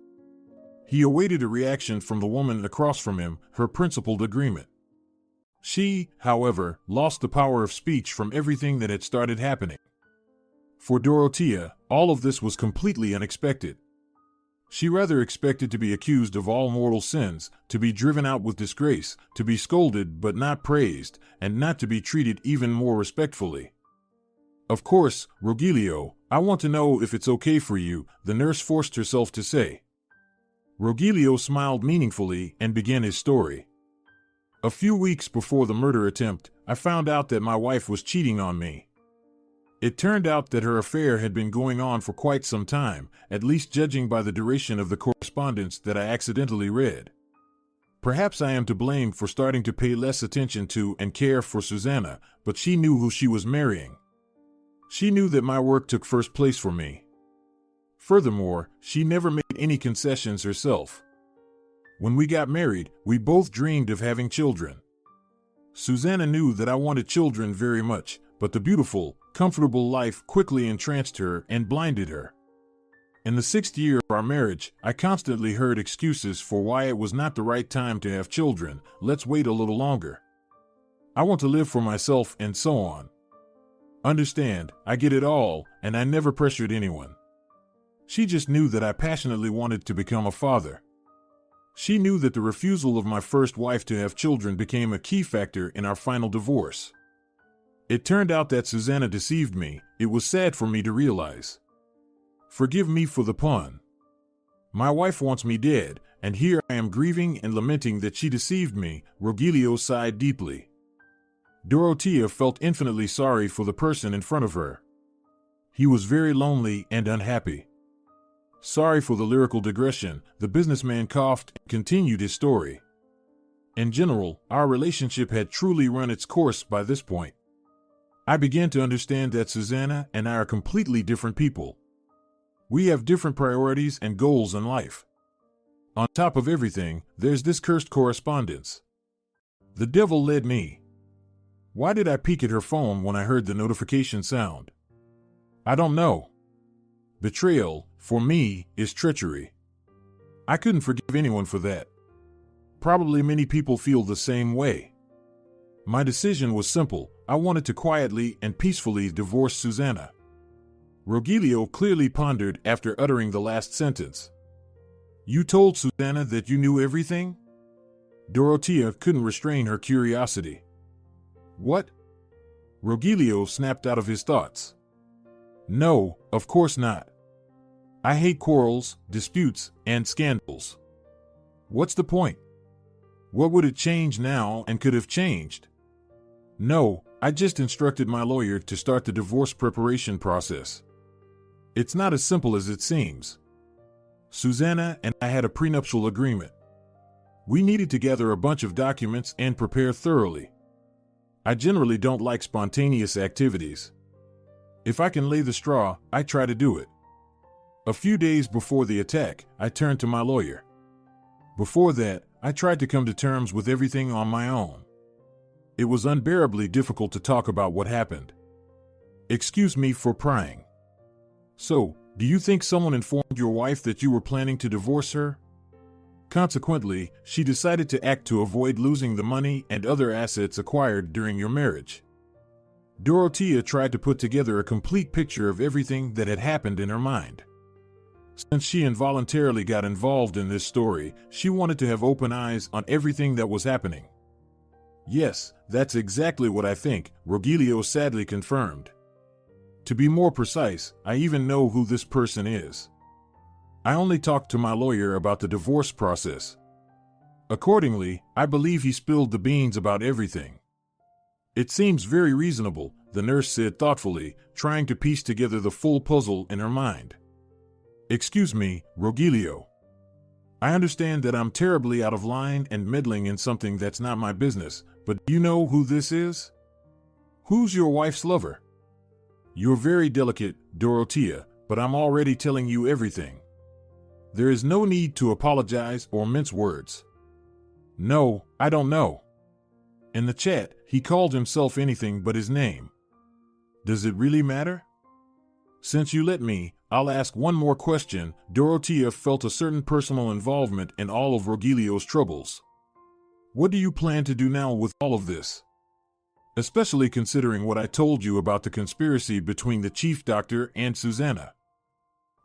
He awaited a reaction from the woman across from him, her principled agreement. She, however, lost the power of speech from everything that had started happening. For Dorothea, all of this was completely unexpected. She rather expected to be accused of all mortal sins, to be driven out with disgrace, to be scolded but not praised, and not to be treated even more respectfully. "Of course, Rogelio, I want to know if it's okay for you," the nurse forced herself to say. Rogelio smiled meaningfully and began his story. "A few weeks before the murder attempt, I found out that my wife was cheating on me. It turned out that her affair had been going on for quite some time, at least judging by the duration of the correspondence that I accidentally read. Perhaps I am to blame for starting to pay less attention to and care for Susanna, but she knew who she was marrying. She knew that my work took first place for me. Furthermore, she never made any concessions herself. When we got married, we both dreamed of having children. Susanna knew that I wanted children very much, but the beautiful, comfortable life quickly entranced her and blinded her. In the 6th year of our marriage, I constantly heard excuses for why it was not the right time to have children. Let's wait a little longer. I want to live for myself, and so on. Understand, I get it all, and I never pressured anyone. She just knew that I passionately wanted to become a father. She knew that the refusal of my first wife to have children became a key factor in our final divorce. It turned out that Susanna deceived me. It was sad for me to realize. Forgive me for the pun. My wife wants me dead, and here I am grieving and lamenting that she deceived me." Rogelio sighed deeply. Dorothea felt infinitely sorry for the person in front of her. He was very lonely and unhappy. Sorry for the lyrical digression, the businessman coughed and continued his story. "In general, our relationship had truly run its course by this point. I began to understand that Susanna and I are completely different people. We have different priorities and goals in life. On top of everything, there's this cursed correspondence. The devil led me. Why did I peek at her phone when I heard the notification sound? I don't know. Betrayal, for me, is treachery. I couldn't forgive anyone for that. Probably many people feel the same way. My decision was simple. I wanted to quietly and peacefully divorce Susanna. Rogelio clearly pondered after uttering the last sentence. You told Susanna that you knew everything? Dorothea couldn't restrain her curiosity. What? Rogelio snapped out of his thoughts. No, of course not. I hate quarrels, disputes, and scandals. What's the point? What would it change now and could have changed? No, I just instructed my lawyer to start the divorce preparation process. It's not as simple as it seems. Susanna and I had a prenuptial agreement. We needed to gather a bunch of documents and prepare thoroughly. I generally don't like spontaneous activities. If I can lay the straw, I try to do it. A few days before the attack, I turned to my lawyer. Before that, I tried to come to terms with everything on my own. It was unbearably difficult to talk about what happened. Excuse me for prying. So, do you think someone informed your wife that you were planning to divorce her? Consequently, she decided to act to avoid losing the money and other assets acquired during your marriage. Dorothea tried to put together a complete picture of everything that had happened in her mind. Since she involuntarily got involved in this story, she wanted to have open eyes on everything that was happening. Yes, that's exactly what I think, Rogelio sadly confirmed. To be more precise, I even know who this person is. I only talked to my lawyer about the divorce process. Accordingly, I believe he spilled the beans about everything. It seems very reasonable, the nurse said thoughtfully, trying to piece together the full puzzle in her mind. Excuse me, Rogelio. I understand that I'm terribly out of line and meddling in something that's not my business, but do you know who this is? Who's your wife's lover? You're very delicate, Dorothea, but I'm already telling you everything. There is no need to apologize or mince words. No, I don't know. In the chat, he called himself anything but his name. Does it really matter? Since you let me, I'll ask one more question. Dorothea felt a certain personal involvement in all of Rogelio's troubles. What do you plan to do now with all of this? Especially considering what I told you about the conspiracy between the chief doctor and Susanna.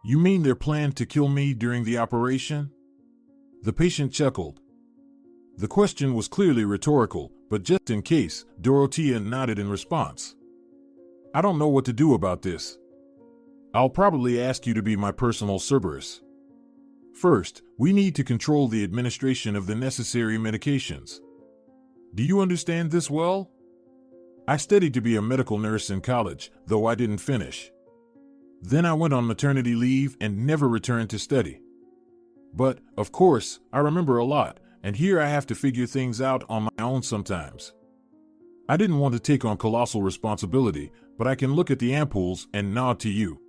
You mean their plan to kill me during the operation? The patient chuckled. The question was clearly rhetorical, but just in case, Dorothea nodded in response. I don't know what to do about this. I'll probably ask you to be my personal Cerberus. First, we need to control the administration of the necessary medications. Do you understand this well? I studied to be a medical nurse in college, though I didn't finish. Then I went on maternity leave and never returned to study. But, of course, I remember a lot, and here I have to figure things out on my own sometimes. I didn't want to take on colossal responsibility, but I can look at the ampoules and nod to you.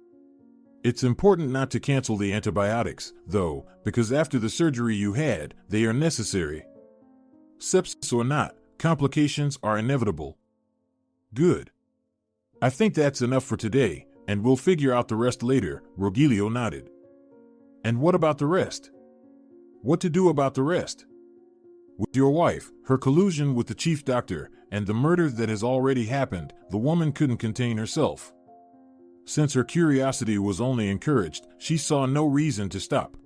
It's important not to cancel the antibiotics, though, because after the surgery you had, they are necessary. Sepsis or not, complications are inevitable. Good. I think that's enough for today, and we'll figure out the rest later, Rogelio nodded. And what about the rest? What to do about the rest? With your wife, her collusion with the chief doctor, and the murder that has already happened, the woman couldn't contain herself. Since her curiosity was only encouraged, she saw no reason to stop.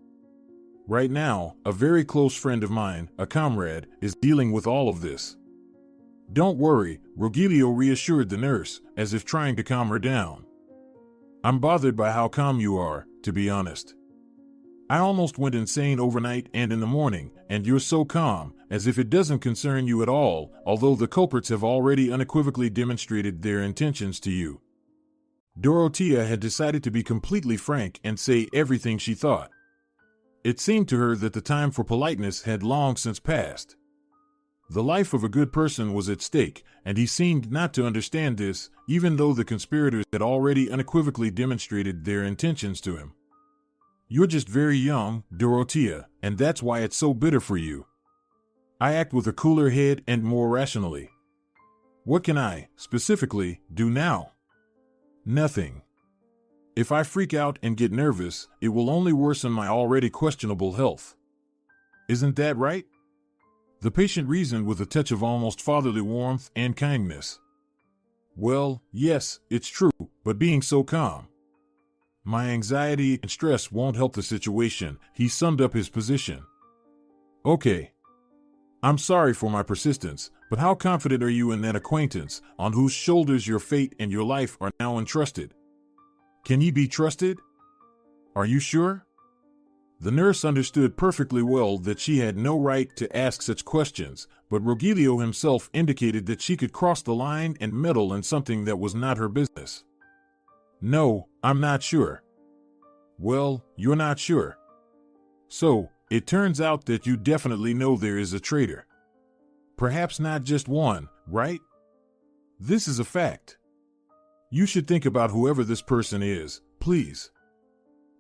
Right now, a very close friend of mine, a comrade, is dealing with all of this. Don't worry, Rogelio reassured the nurse, as if trying to calm her down. I'm bothered by how calm you are, to be honest. I almost went insane overnight and in the morning, and you're so calm, as if it doesn't concern you at all, although the culprits have already unequivocally demonstrated their intentions to you. Dorothea had decided to be completely frank and say everything she thought. It seemed to her that the time for politeness had long since passed. The life of a good person was at stake, and he seemed not to understand this, even though the conspirators had already unequivocally demonstrated their intentions to him. You're just very young, Dorothea, and that's why it's so bitter for you. I act with a cooler head and more rationally. What can I, specifically, do now? Nothing. If I freak out and get nervous, it will only worsen my already questionable health. Isn't that right? The patient reasoned with a touch of almost fatherly warmth and kindness. Well, yes, it's true, but being so calm. My anxiety and stress won't help the situation, he summed up his position. Okay. I'm sorry for my persistence, but how confident are you in that acquaintance, on whose shoulders your fate and your life are now entrusted? Can he be trusted? Are you sure? The nurse understood perfectly well that she had no right to ask such questions, but Rogelio himself indicated that she could cross the line and meddle in something that was not her business. No, I'm not sure. Well, you're not sure. So, it turns out that you definitely know there is a traitor. Perhaps not just one, right? This is a fact. You should think about whoever this person is, please.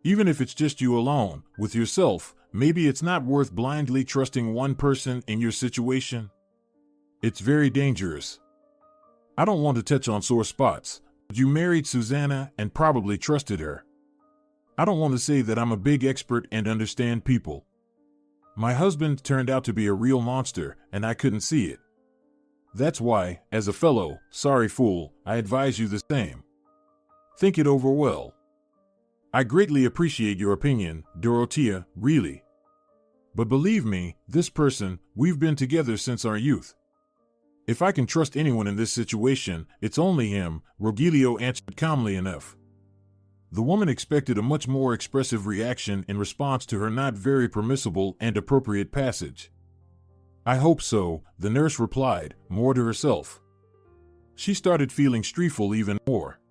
Even if it's just you alone, with yourself, maybe it's not worth blindly trusting one person in your situation. It's very dangerous. I don't want to touch on sore spots, but you married Susanna and probably trusted her. I don't want to say that I'm a big expert and understand people. My husband turned out to be a real monster, and I couldn't see it. That's why, as a fellow, sorry fool, I advise you the same. Think it over well. I greatly appreciate your opinion, Dorothea, really. But believe me, this person, we've been together since our youth. If I can trust anyone in this situation, it's only him, Rogelio answered calmly enough. The woman expected a much more expressive reaction in response to her not very permissible and appropriate passage. I hope so, the nurse replied, more to herself. She started feeling streeful even more.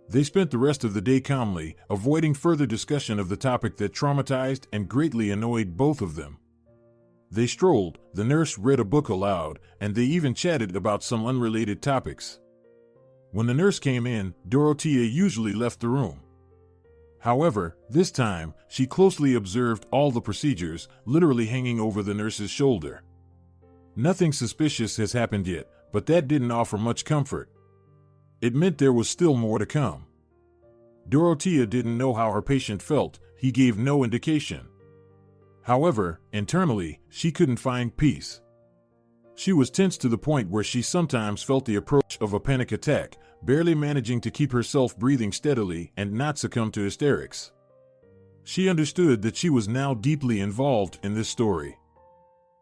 They spent the rest of the day calmly, avoiding further discussion of the topic that traumatized and greatly annoyed both of them. They strolled, the nurse read a book aloud, and they even chatted about some unrelated topics. When the nurse came in, Dorothea usually left the room. However, this time, she closely observed all the procedures, literally hanging over the nurse's shoulder. Nothing suspicious has happened yet, but that didn't offer much comfort. It meant there was still more to come. Dorothea didn't know how her patient felt, he gave no indication. However, internally, she couldn't find peace. She was tense to the point where she sometimes felt the approach of a panic attack, barely managing to keep herself breathing steadily and not succumb to hysterics. She understood that she was now deeply involved in this story.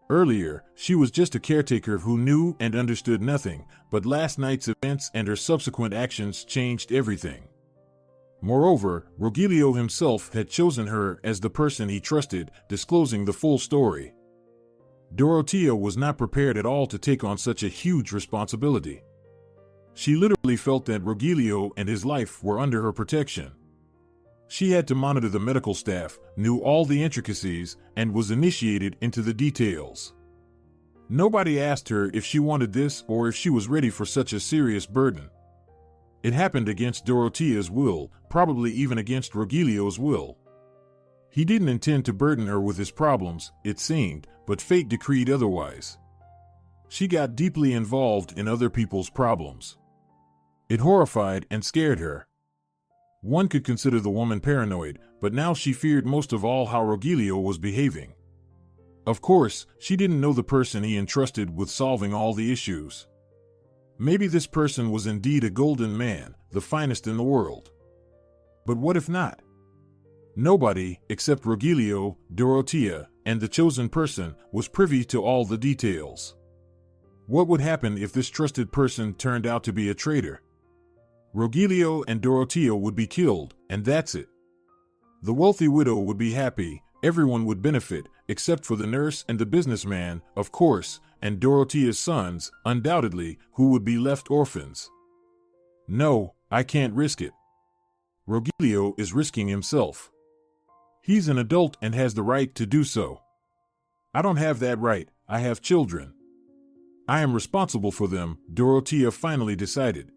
Earlier, she was just a caretaker who knew and understood nothing, but last night's events and her subsequent actions changed everything. Moreover, Rogelio himself had chosen her as the person he trusted, disclosing the full story. Dorothea was not prepared at all to take on such a huge responsibility. She literally felt that Rogelio and his life were under her protection. She had to monitor the medical staff, knew all the intricacies, and was initiated into the details. Nobody asked her if she wanted this or if she was ready for such a serious burden. It happened against Dorothea's will, probably even against Rogelio's will. He didn't intend to burden her with his problems, it seemed, but fate decreed otherwise. She got deeply involved in other people's problems. It horrified and scared her. One could consider the woman paranoid, but now she feared most of all how Rogelio was behaving. Of course, she didn't know the person he entrusted with solving all the issues. Maybe this person was indeed a golden man, the finest in the world. But what if not? Nobody, except Rogelio, Dorothea, and the chosen person, was privy to all the details. What would happen if this trusted person turned out to be a traitor? Rogelio and Dorothea would be killed, and that's it. The wealthy widow would be happy, everyone would benefit, except for the nurse and the businessman, of course, and Dorothea's sons, undoubtedly, who would be left orphans. No, I can't risk it. Rogelio is risking himself. He's an adult and has the right to do so. I don't have that right, I have children. I am responsible for them, Dorothea finally decided.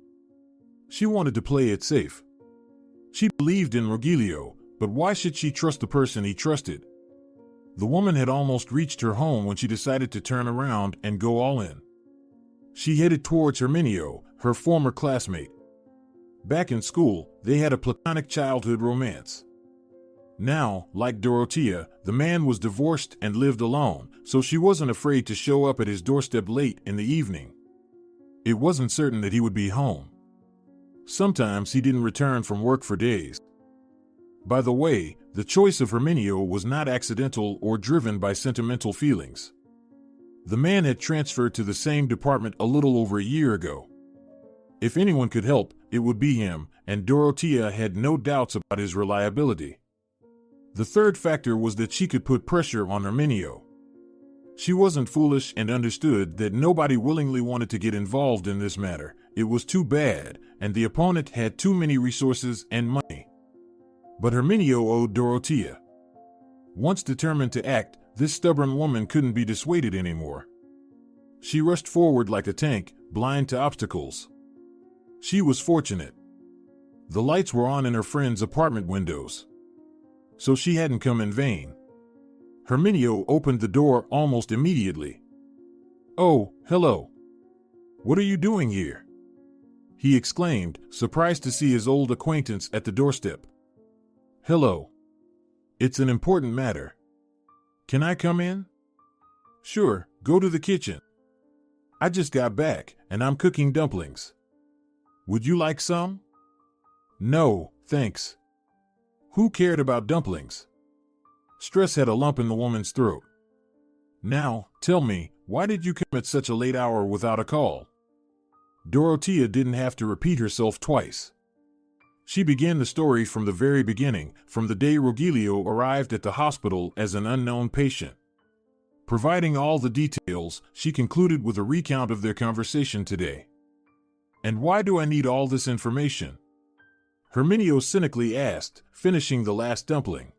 She wanted to play it safe. She believed in Rogelio, but why should she trust the person he trusted? The woman had almost reached her home when she decided to turn around and go all in. She headed towards Herminio, her former classmate. Back in school, they had a platonic childhood romance. Now, like Dorothea, the man was divorced and lived alone, so she wasn't afraid to show up at his doorstep late in the evening. It wasn't certain that he would be home. Sometimes he didn't return from work for days. By the way, the choice of Herminio was not accidental or driven by sentimental feelings. The man had transferred to the same department a little over a year ago. If anyone could help, it would be him, and Dorothea had no doubts about his reliability. The third factor was that she could put pressure on Herminio. She wasn't foolish and understood that nobody willingly wanted to get involved in this matter. It was too bad, and the opponent had too many resources and money. But Herminio owed Dorothea. Once determined to act, this stubborn woman couldn't be dissuaded anymore. She rushed forward like a tank, blind to obstacles. She was fortunate. The lights were on in her friend's apartment windows, so she hadn't come in vain. Herminio opened the door almost immediately. "Oh, hello. What are you doing here?" he exclaimed, surprised to see his old acquaintance at the doorstep. "Hello. It's an important matter. Can I come in?" "Sure, go to the kitchen. I just got back, and I'm cooking dumplings. Would you like some?" "No, thanks. Who cared about dumplings?" Stress had a lump in the woman's throat. "Now, tell me, why did you come at such a late hour without a call?" Dorothea didn't have to repeat herself twice. She began the story from the very beginning, from the day Rogelio arrived at the hospital as an unknown patient. Providing all the details, she concluded with a recount of their conversation today. "And why do I need all this information?" Herminio cynically asked, finishing the last dumpling.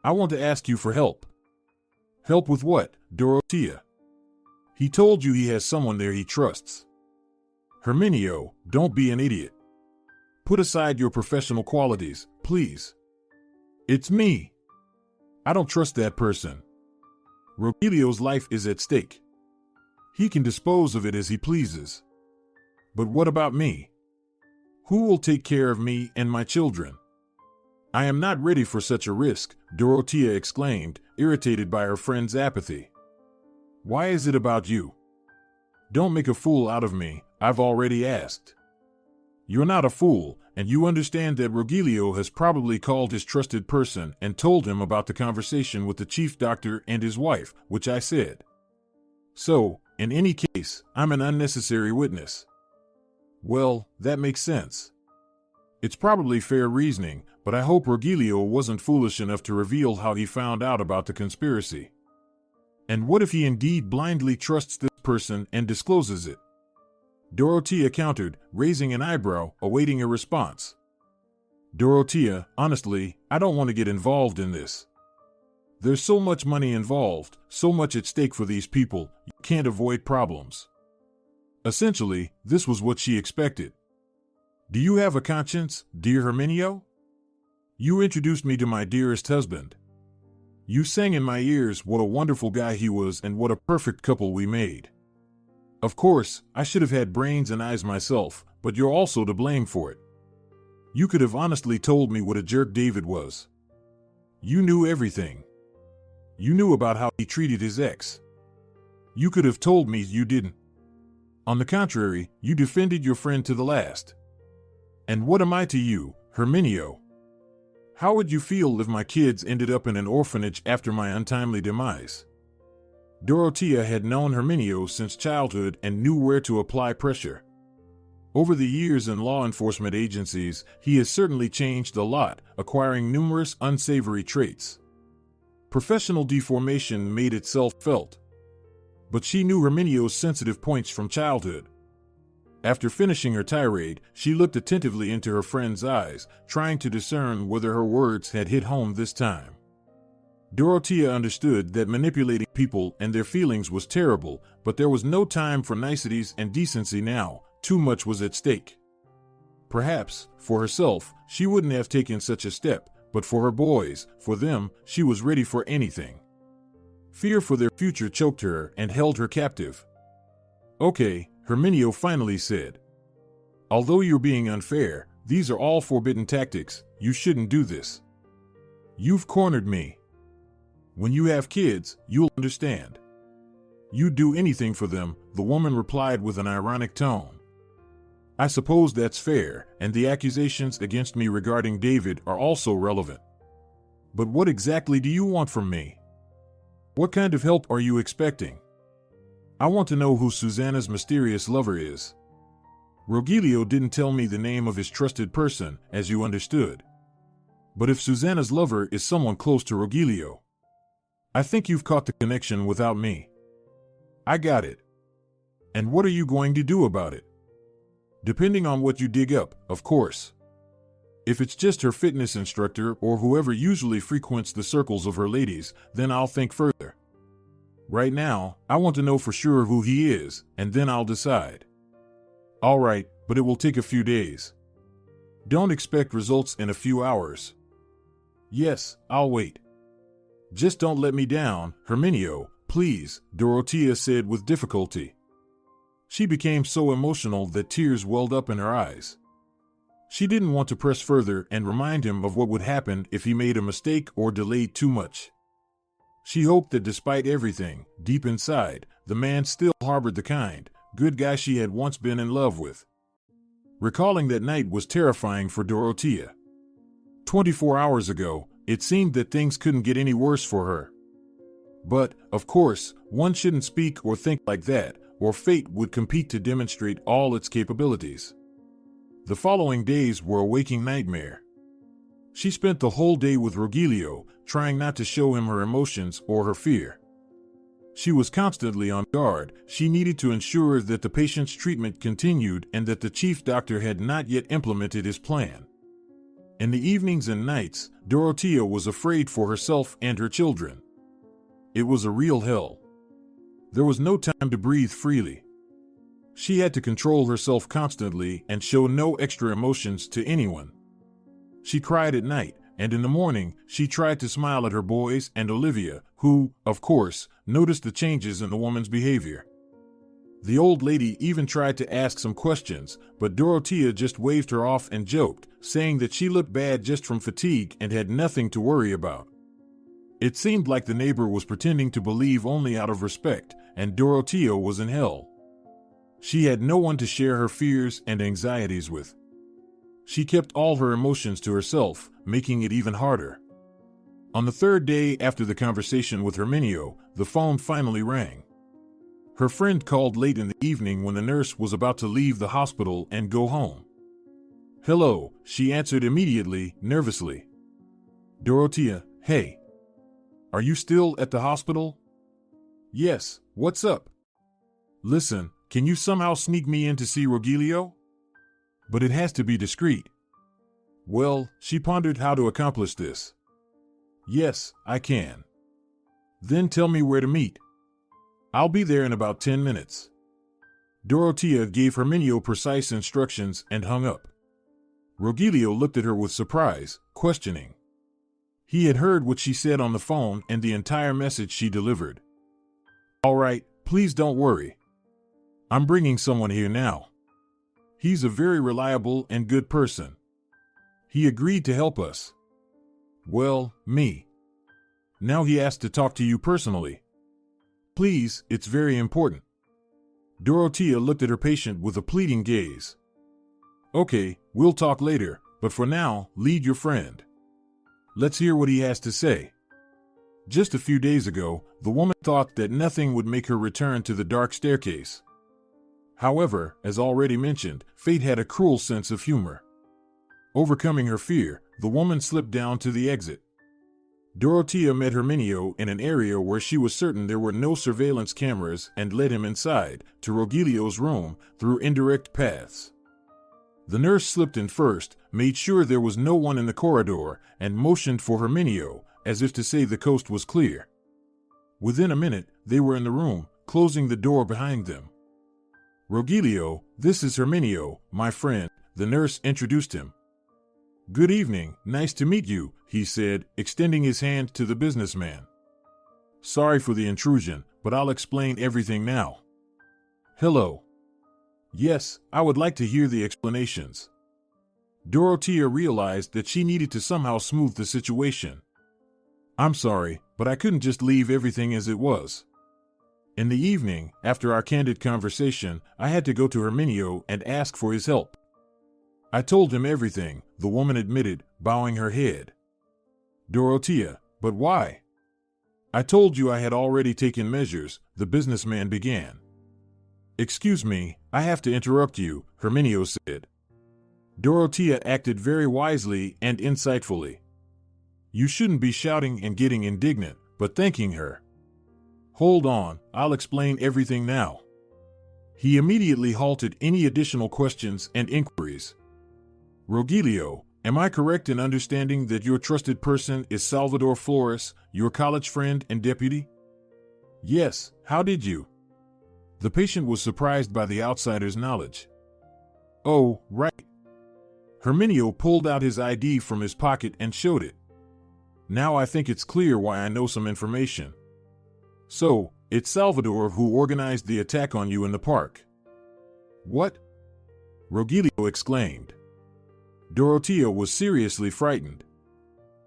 "I want to ask you for help." "Help with what, Dorothea?" "He told you he has someone there he trusts." "Herminio, don't be an idiot. Put aside your professional qualities, please." "It's me. I don't trust that person. Rogelio's life is at stake. He can dispose of it as he pleases. But what about me? Who will take care of me and my children?" "I am not ready for such a risk," Dorothea exclaimed, irritated by her friend's apathy. "Why is it about you? Don't make a fool out of me, I've already asked." "You're not a fool, and you understand that Rogelio has probably called his trusted person and told him about the conversation with the chief doctor and his wife, which I said. So, in any case, I'm an unnecessary witness." "Well, that makes sense. It's probably fair reasoning, but I hope Rogelio wasn't foolish enough to reveal how he found out about the conspiracy. And what if he indeed blindly trusts this person and discloses it?" Dorothea countered, raising an eyebrow, awaiting a response. "Dorothea, honestly, I don't want to get involved in this. There's so much money involved, so much at stake for these people, you can't avoid problems." Essentially, this was what she expected. "Do you have a conscience, dear Herminio? You introduced me to my dearest husband. You sang in my ears what a wonderful guy he was and what a perfect couple we made. Of course, I should have had brains and eyes myself, but you're also to blame for it. You could have honestly told me what a jerk David was. You knew everything. You knew about how he treated his ex. You could have told me you didn't. On the contrary, you defended your friend to the last. And what am I to you, Herminio? How would you feel if my kids ended up in an orphanage after my untimely demise?" Dorothea had known Herminio since childhood and knew where to apply pressure. Over the years in law enforcement agencies, he has certainly changed a lot, acquiring numerous unsavory traits. Professional deformation made itself felt. But she knew Herminio's sensitive points from childhood. After finishing her tirade, she looked attentively into her friend's eyes, trying to discern whether her words had hit home this time. Dorothea understood that manipulating people and their feelings was terrible, but there was no time for niceties and decency now. Too much was at stake. Perhaps, for herself, she wouldn't have taken such a step, but for her boys, for them, she was ready for anything. Fear for their future choked her and held her captive. "Okay," Herminio finally said. "Although you're being unfair, these are all forbidden tactics. You shouldn't do this. You've cornered me. When you have kids, you'll understand." "You'd do anything for them," the woman replied with an ironic tone. "I suppose that's fair, and the accusations against me regarding David are also relevant. But what exactly do you want from me? What kind of help are you expecting? I want to know who Susanna's mysterious lover is. Rogelio didn't tell me the name of his trusted person, as you understood. But if Susanna's lover is someone close to Rogelio, I think you've caught the connection without me." "I got it. And what are you going to do about it?" "Depending on what you dig up, of course. If it's just her fitness instructor or whoever usually frequents the circles of her ladies, then I'll think further. Right now, I want to know for sure who he is, and then I'll decide." "All right, but it will take a few days. Don't expect results in a few hours." "Yes, I'll wait." "Just don't let me down, Herminio, please," Dorothea said with difficulty. She became so emotional that tears welled up in her eyes. She didn't want to press further and remind him of what would happen if he made a mistake or delayed too much. She hoped that despite everything, deep inside, the man still harbored the kind, good guy she had once been in love with. Recalling that night was terrifying for Dorothea. 24 hours ago, it seemed that things couldn't get any worse for her. But, of course, one shouldn't speak or think like that, or fate would compete to demonstrate all its capabilities. The following days were a waking nightmare. She spent the whole day with Rogelio, trying not to show him her emotions or her fear. She was constantly on guard. She needed to ensure that the patient's treatment continued and that the chief doctor had not yet implemented his plan. In the evenings and nights, Dorothea was afraid for herself and her children. It was a real hell. There was no time to breathe freely. She had to control herself constantly and show no extra emotions to anyone. She cried at night, and in the morning, she tried to smile at her boys and Olivia, who, of course, noticed the changes in the woman's behavior. The old lady even tried to ask some questions, but Dorothea just waved her off and joked, saying that she looked bad just from fatigue and had nothing to worry about. It seemed like the neighbor was pretending to believe only out of respect, and Dorothea was in hell. She had no one to share her fears and anxieties with. She kept all her emotions to herself, making it even harder. On the third day after the conversation with Herminio, the phone finally rang. Her friend called late in the evening when the nurse was about to leave the hospital and go home. "Hello," she answered immediately, nervously. "Dorothea, hey. Are you still at the hospital?" "Yes, what's up?" "Listen, can you somehow sneak me in to see Rogelio? But it has to be discreet." Well, she pondered how to accomplish this. "Yes, I can." "Then tell me where to meet." "I'll be there in about 10 minutes." Dorothea gave Herminio precise instructions and hung up. Rogelio looked at her with surprise, questioning. He had heard what she said on the phone and the entire message she delivered. "All right, please don't worry. I'm bringing someone here now. He's a very reliable and good person. He agreed to help us." "Well, me. Now he asked to talk to you personally. Please, it's very important." Dorothea looked at her patient with a pleading gaze. "Okay, we'll talk later, but for now, lead your friend. Let's hear what he has to say." Just a few days ago, the woman thought that nothing would make her return to the dark staircase. However, as already mentioned, fate had a cruel sense of humor. Overcoming her fear, the woman slipped down to the exit. Dorothea met Herminio in an area where she was certain there were no surveillance cameras and led him inside, to Rogelio's room, through indirect paths. The nurse slipped in first, made sure there was no one in the corridor, and motioned for Herminio, as if to say the coast was clear. Within a minute, they were in the room, closing the door behind them. "Rogelio, this is Herminio, my friend," the nurse introduced him. "Good evening, nice to meet you," he said, extending his hand to the businessman. "Sorry for the intrusion, but I'll explain everything now." "Hello." "Yes, I would like to hear the explanations." Dorothea realized that she needed to somehow smooth the situation. "I'm sorry, but I couldn't just leave everything as it was. In the evening, after our candid conversation, I had to go to Herminio and ask for his help. I told him everything," the woman admitted, bowing her head. "Dorothea, but why?" "I told you I had already taken measures," the businessman began. "Excuse me, I have to interrupt you," Herminio said. Dorothea acted very wisely and insightfully. You shouldn't be shouting and getting indignant, but thanking her. "Hold on, I'll explain everything now." He immediately halted any additional questions and inquiries. "Rogelio, am I correct in understanding that your trusted person is Salvador Flores, your college friend and deputy?" "Yes, how did you?" The patient was surprised by the outsider's knowledge. "Oh, right." Herminio pulled out his ID from his pocket and showed it. "Now I think it's clear why I know some information. So, it's Salvador who organized the attack on you in the park." "What?" Rogelio exclaimed. Dorothea was seriously frightened.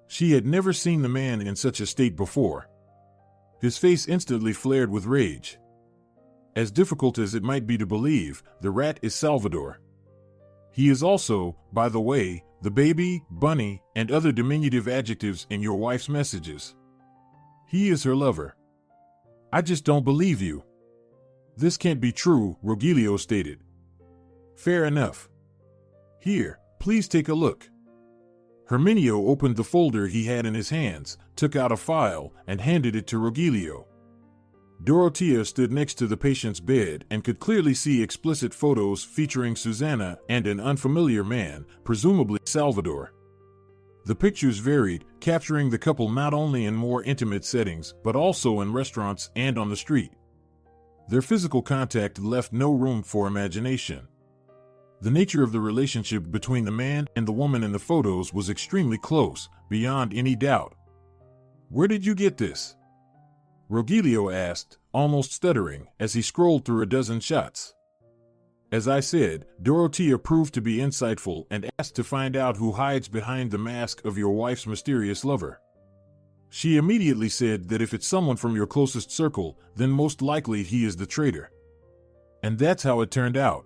She had never seen the man in such a state before. His face instantly flared with rage. As difficult as it might be to believe, the rat is Salvador. He is also, by the way, the baby, bunny, and other diminutive adjectives in your wife's messages. He is her lover. "I just don't believe you." "This can't be true," Rogelio stated. "Fair enough. Here, please take a look." Herminio opened the folder he had in his hands, took out a file, and handed it to Rogelio. Dorothea stood next to the patient's bed and could clearly see explicit photos featuring Susanna and an unfamiliar man, presumably Salvador. The pictures varied, capturing the couple not only in more intimate settings, but also in restaurants and on the street. Their physical contact left no room for imagination. The nature of the relationship between the man and the woman in the photos was extremely close, beyond any doubt. "Where did you get this?" Rogelio asked, almost stuttering, as he scrolled through a dozen shots. As I said, Dorothea proved to be insightful and asked to find out who hides behind the mask of your wife's mysterious lover. She immediately said that if it's someone from your closest circle, then most likely he is the traitor. And that's how it turned out.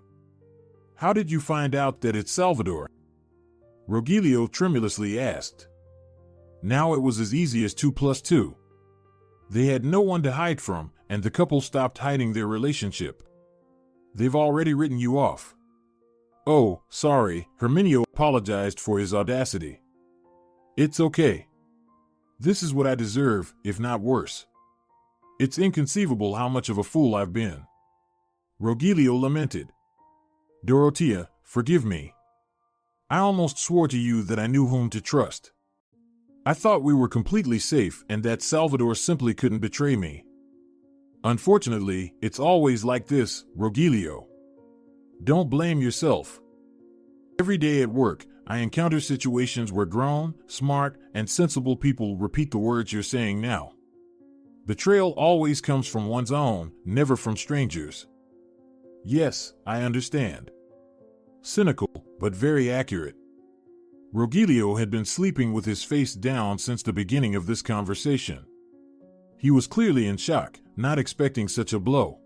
"How did you find out that it's Salvador?" Rogelio tremulously asked. Now it was as easy as 2 + 2. They had no one to hide from, and the couple stopped hiding their relationship. "They've already written you off." "Oh, sorry," Herminio apologized for his audacity. "It's okay. This is what I deserve, if not worse. It's inconceivable how much of a fool I've been." Rogelio lamented. "Dorothea, forgive me. I almost swore to you that I knew whom to trust. I thought we were completely safe and that Salvador simply couldn't betray me. Unfortunately, it's always like this, Rogelio. Don't blame yourself. Every day at work, I encounter situations where grown, smart, and sensible people repeat the words you're saying now. Betrayal always comes from one's own, never from strangers." "Yes, I understand." Cynical, but very accurate. Rogelio had been sleeping with his face down since the beginning of this conversation. He was clearly in shock, not expecting such a blow.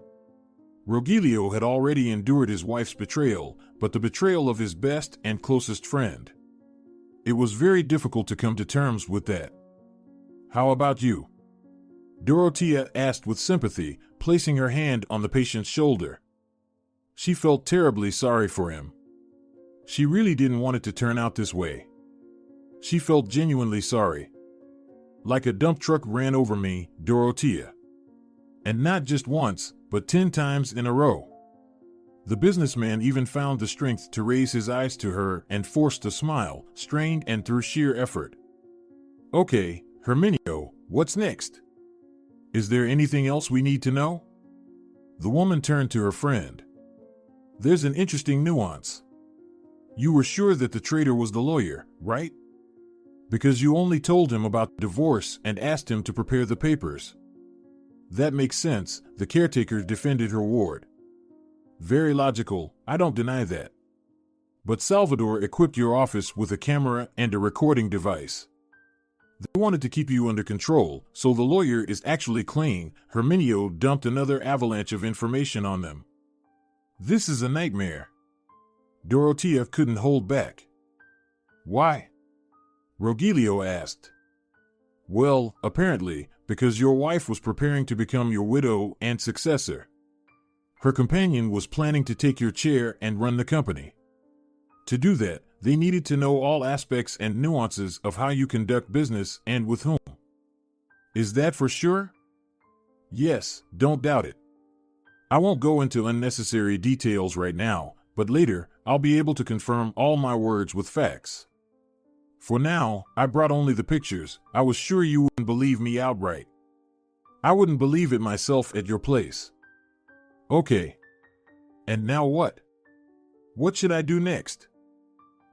Rogelio had already endured his wife's betrayal, but the betrayal of his best and closest friend. It was very difficult to come to terms with that. "How about you?" Dorothea asked with sympathy, placing her hand on the patient's shoulder. She felt terribly sorry for him. She really didn't want it to turn out this way. She felt genuinely sorry. "Like a dump truck ran over me, Dorothea. And not just once, but 10 times in a row." The businessman even found the strength to raise his eyes to her and forced a smile, strained and through sheer effort. "Okay," Herminio, what's next? Is there anything else we need to know? The woman turned to her friend. There's an interesting nuance. You were sure that the traitor was the lawyer, right? Because you only told him about the divorce and asked him to prepare the papers. That makes sense, the caretaker defended her ward. Very logical, I don't deny that. But Salvador equipped your office with a camera and a recording device. They wanted to keep you under control, so the lawyer is actually claiming Herminio dumped another avalanche of information on them. This is a nightmare. Dorothea couldn't hold back. Why? Rogelio asked. Well, apparently, because your wife was preparing to become your widow and successor. Her companion was planning to take your chair and run the company. To do that, they needed to know all aspects and nuances of how you conduct business and with whom. Is that for sure? Yes, don't doubt it. I won't go into unnecessary details right now, but later I'll be able to confirm all my words with facts. For now, I brought only the pictures. I was sure you wouldn't believe me outright. I wouldn't believe it myself at your place. Okay. And now what? What should I do next?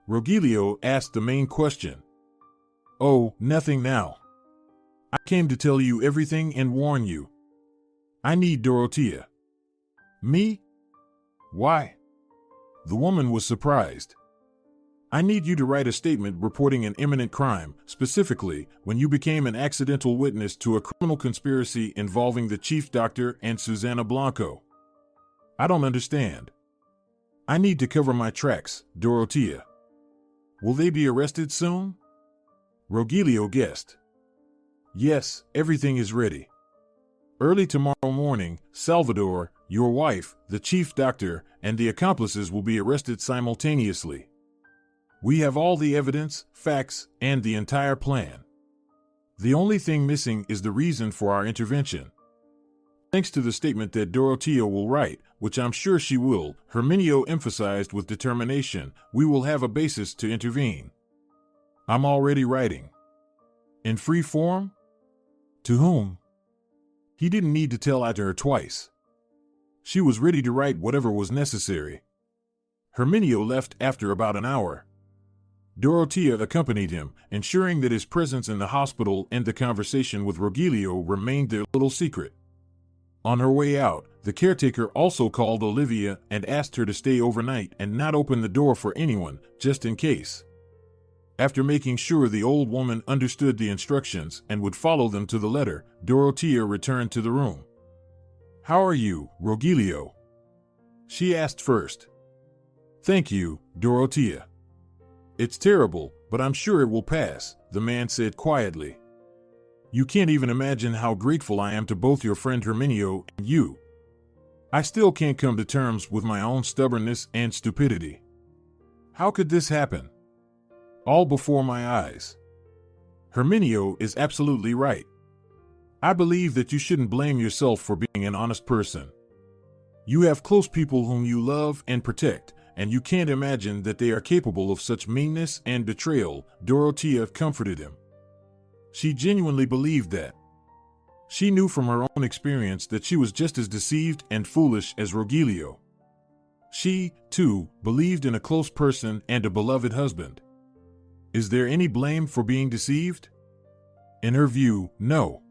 Rogelio asked the main question. Oh, nothing now. I came to tell you everything and warn you. I need Dorothea. Me? Why? The woman was surprised. I need you to write a statement reporting an imminent crime, specifically when you became an accidental witness to a criminal conspiracy involving the chief doctor and Susana Blanco. I don't understand. I need to cover my tracks, Dorothea. Will they be arrested soon? Rogelio guessed. Yes, everything is ready. Early tomorrow morning, Salvador, your wife, the chief doctor, and the accomplices will be arrested simultaneously. We have all the evidence, facts, and the entire plan. The only thing missing is the reason for our intervention. Thanks to the statement that Dorothea will write, which I'm sure she will, Herminio emphasized with determination, we will have a basis to intervene. I'm already writing. In free form? To whom? He didn't need to tell her twice. She was ready to write whatever was necessary. Herminio left after about an hour. Dorothea accompanied him, ensuring that his presence in the hospital and the conversation with Rogelio remained their little secret. On her way out, the caretaker also called Olivia and asked her to stay overnight and not open the door for anyone, just in case. After making sure the old woman understood the instructions and would follow them to the letter, Dorothea returned to the room. How are you, Rogelio? She asked first. Thank you, Dorothea. It's terrible, but I'm sure it will pass, the man said quietly. You can't even imagine how grateful I am to both your friend Herminio and you. I still can't come to terms with my own stubbornness and stupidity. How could this happen? All before my eyes. Herminio is absolutely right. I believe that you shouldn't blame yourself for being an honest person. You have close people whom you love and protect, and you can't imagine that they are capable of such meanness and betrayal, Dorothea comforted him. She genuinely believed that. She knew from her own experience that she was just as deceived and foolish as Rogelio. She, too, believed in a close person and a beloved husband. Is there any blame for being deceived? In her view, no.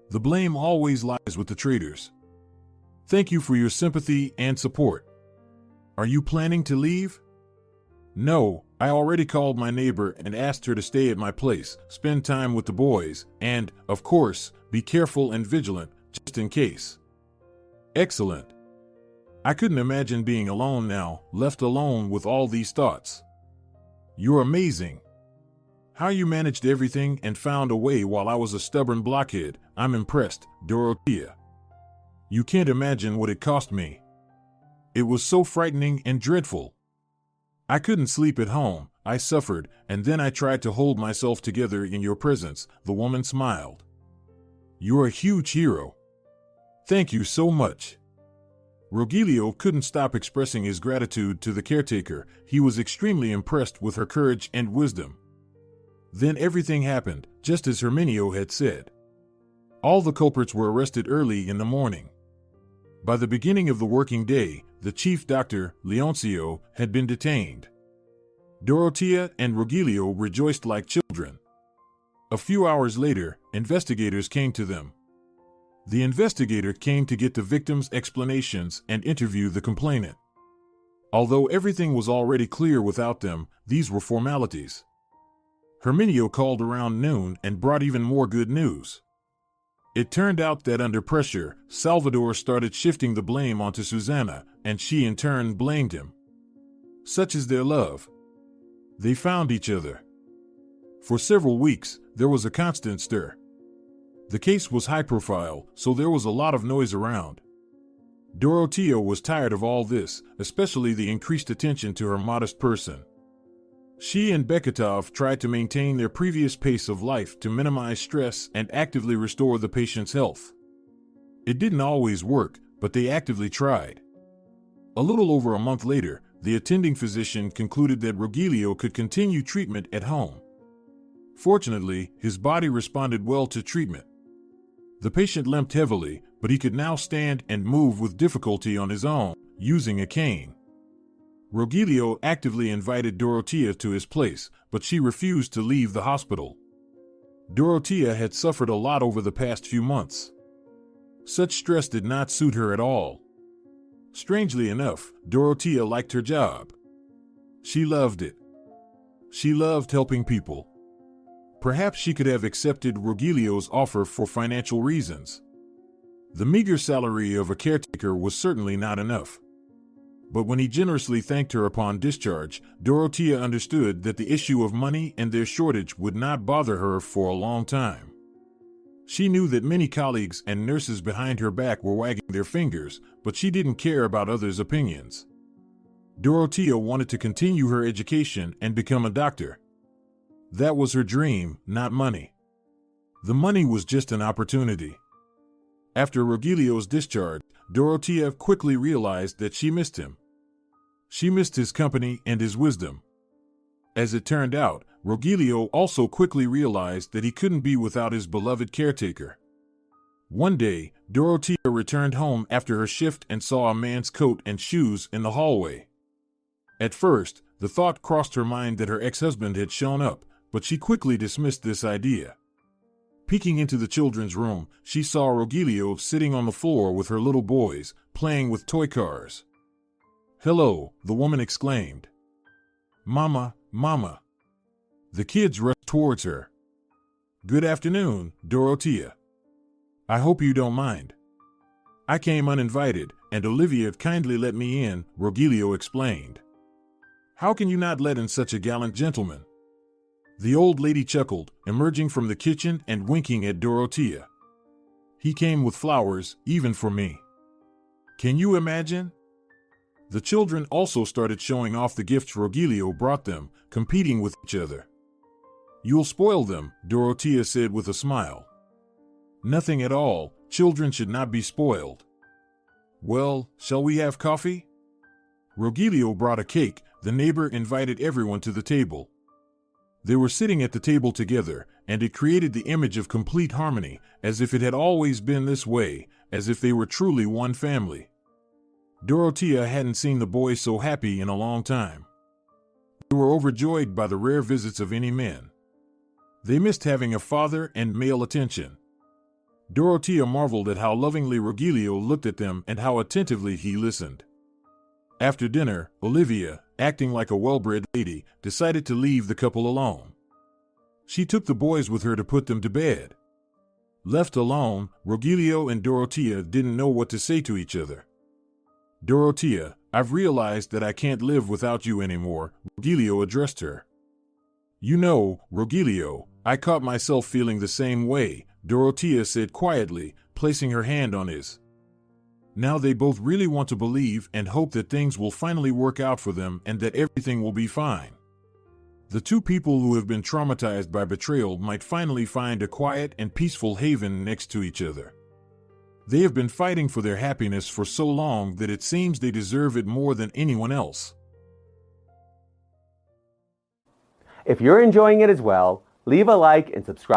The blame always lies with the traitors. Thank you for your sympathy and support. Are you planning to leave? No, I already called my neighbor and asked her to stay at my place, spend time with the boys, and, of course, be careful and vigilant, just in case. Excellent. I couldn't imagine being alone now, left alone with all these thoughts. You're amazing. How you managed everything and found a way while I was a stubborn blockhead, I'm impressed, Dorothea. You can't imagine what it cost me. It was so frightening and dreadful. I couldn't sleep at home, I suffered, and then I tried to hold myself together in your presence, the woman smiled. You're a huge hero. Thank you so much. Rogelio couldn't stop expressing his gratitude to the caretaker. He was extremely impressed with her courage and wisdom. Then everything happened, just as Herminio had said. All the culprits were arrested early in the morning. By the beginning of the working day, the chief doctor, Leoncio, had been detained. Dorotea and Rogelio rejoiced like children. A few hours later, investigators came to them. The investigator came to get the victim's explanations and interview the complainant. Although everything was already clear without them, these were formalities. Herminio called around noon and brought even more good news. It turned out that under pressure, Salvador started shifting the blame onto Susanna, and she in turn blamed him. Such is their love. They found each other. For several weeks, there was a constant stir. The case was high profile, so there was a lot of noise around. Dorotea was tired of all this, especially the increased attention to her modest person. She and Beketov tried to maintain their previous pace of life to minimize stress and actively restore the patient's health. It didn't always work, but they actively tried. A little over a month later, the attending physician concluded that Rogelio could continue treatment at home. Fortunately, his body responded well to treatment. The patient limped heavily, but he could now stand and move with difficulty on his own, using a cane. Rogelio actively invited Dorotea to his place, but she refused to leave the hospital. Dorotea had suffered a lot over the past few months. Such stress did not suit her at all. Strangely enough, Dorotea liked her job. She loved it. She loved helping people. Perhaps she could have accepted Rogelio's offer for financial reasons. The meager salary of a caretaker was certainly not enough. But when he generously thanked her upon discharge, Dorotea understood that the issue of money and their shortage would not bother her for a long time. She knew that many colleagues and nurses behind her back were wagging their fingers, but she didn't care about others' opinions. Dorotea wanted to continue her education and become a doctor. That was her dream, not money. The money was just an opportunity. After Rogelio's discharge, Dorotea quickly realized that she missed him. She missed his company and his wisdom. As it turned out, Rogelio also quickly realized that he couldn't be without his beloved caretaker. One day, Dorotea returned home after her shift and saw a man's coat and shoes in the hallway. At first, the thought crossed her mind that her ex-husband had shown up, but she quickly dismissed this idea. Peeking into the children's room, she saw Rogelio sitting on the floor with her little boys, playing with toy cars. "Hello," the woman exclaimed. "Mama, Mama." The kids rushed towards her. "Good afternoon, Dorotea. I hope you don't mind. I came uninvited, and Olivia kindly let me in," Rogelio explained. "How can you not let in such a gallant gentleman?" The old lady chuckled, emerging from the kitchen and winking at Dorotea. "He came with flowers, even for me. Can you imagine?" The children also started showing off the gifts Rogelio brought them, competing with each other. "You'll spoil them," Dorotea said with a smile. "Nothing at all. Children should not be spoiled." "Well, shall we have coffee?" Rogelio brought a cake. The neighbor invited everyone to the table. They were sitting at the table together, and it created the image of complete harmony, as if it had always been this way, as if they were truly one family. Dorotea hadn't seen the boys so happy in a long time. They were overjoyed by the rare visits of any men. They missed having a father and male attention. Dorotea marveled at how lovingly Rogelio looked at them and how attentively he listened. After dinner, Olivia, acting like a well-bred lady, decided to leave the couple alone. She took the boys with her to put them to bed. Left alone, Rogelio and Dorotea didn't know what to say to each other. "Dorotea, I've realized that I can't live without you anymore," Rogelio addressed her. "You know, Rogelio, I caught myself feeling the same way," Dorotea said quietly, placing her hand on his. Now they both really want to believe and hope that things will finally work out for them and that everything will be fine. The two people who have been traumatized by betrayal might finally find a quiet and peaceful haven next to each other. They have been fighting for their happiness for so long that it seems they deserve it more than anyone else. If you're enjoying it as well, Leave a like and subscribe.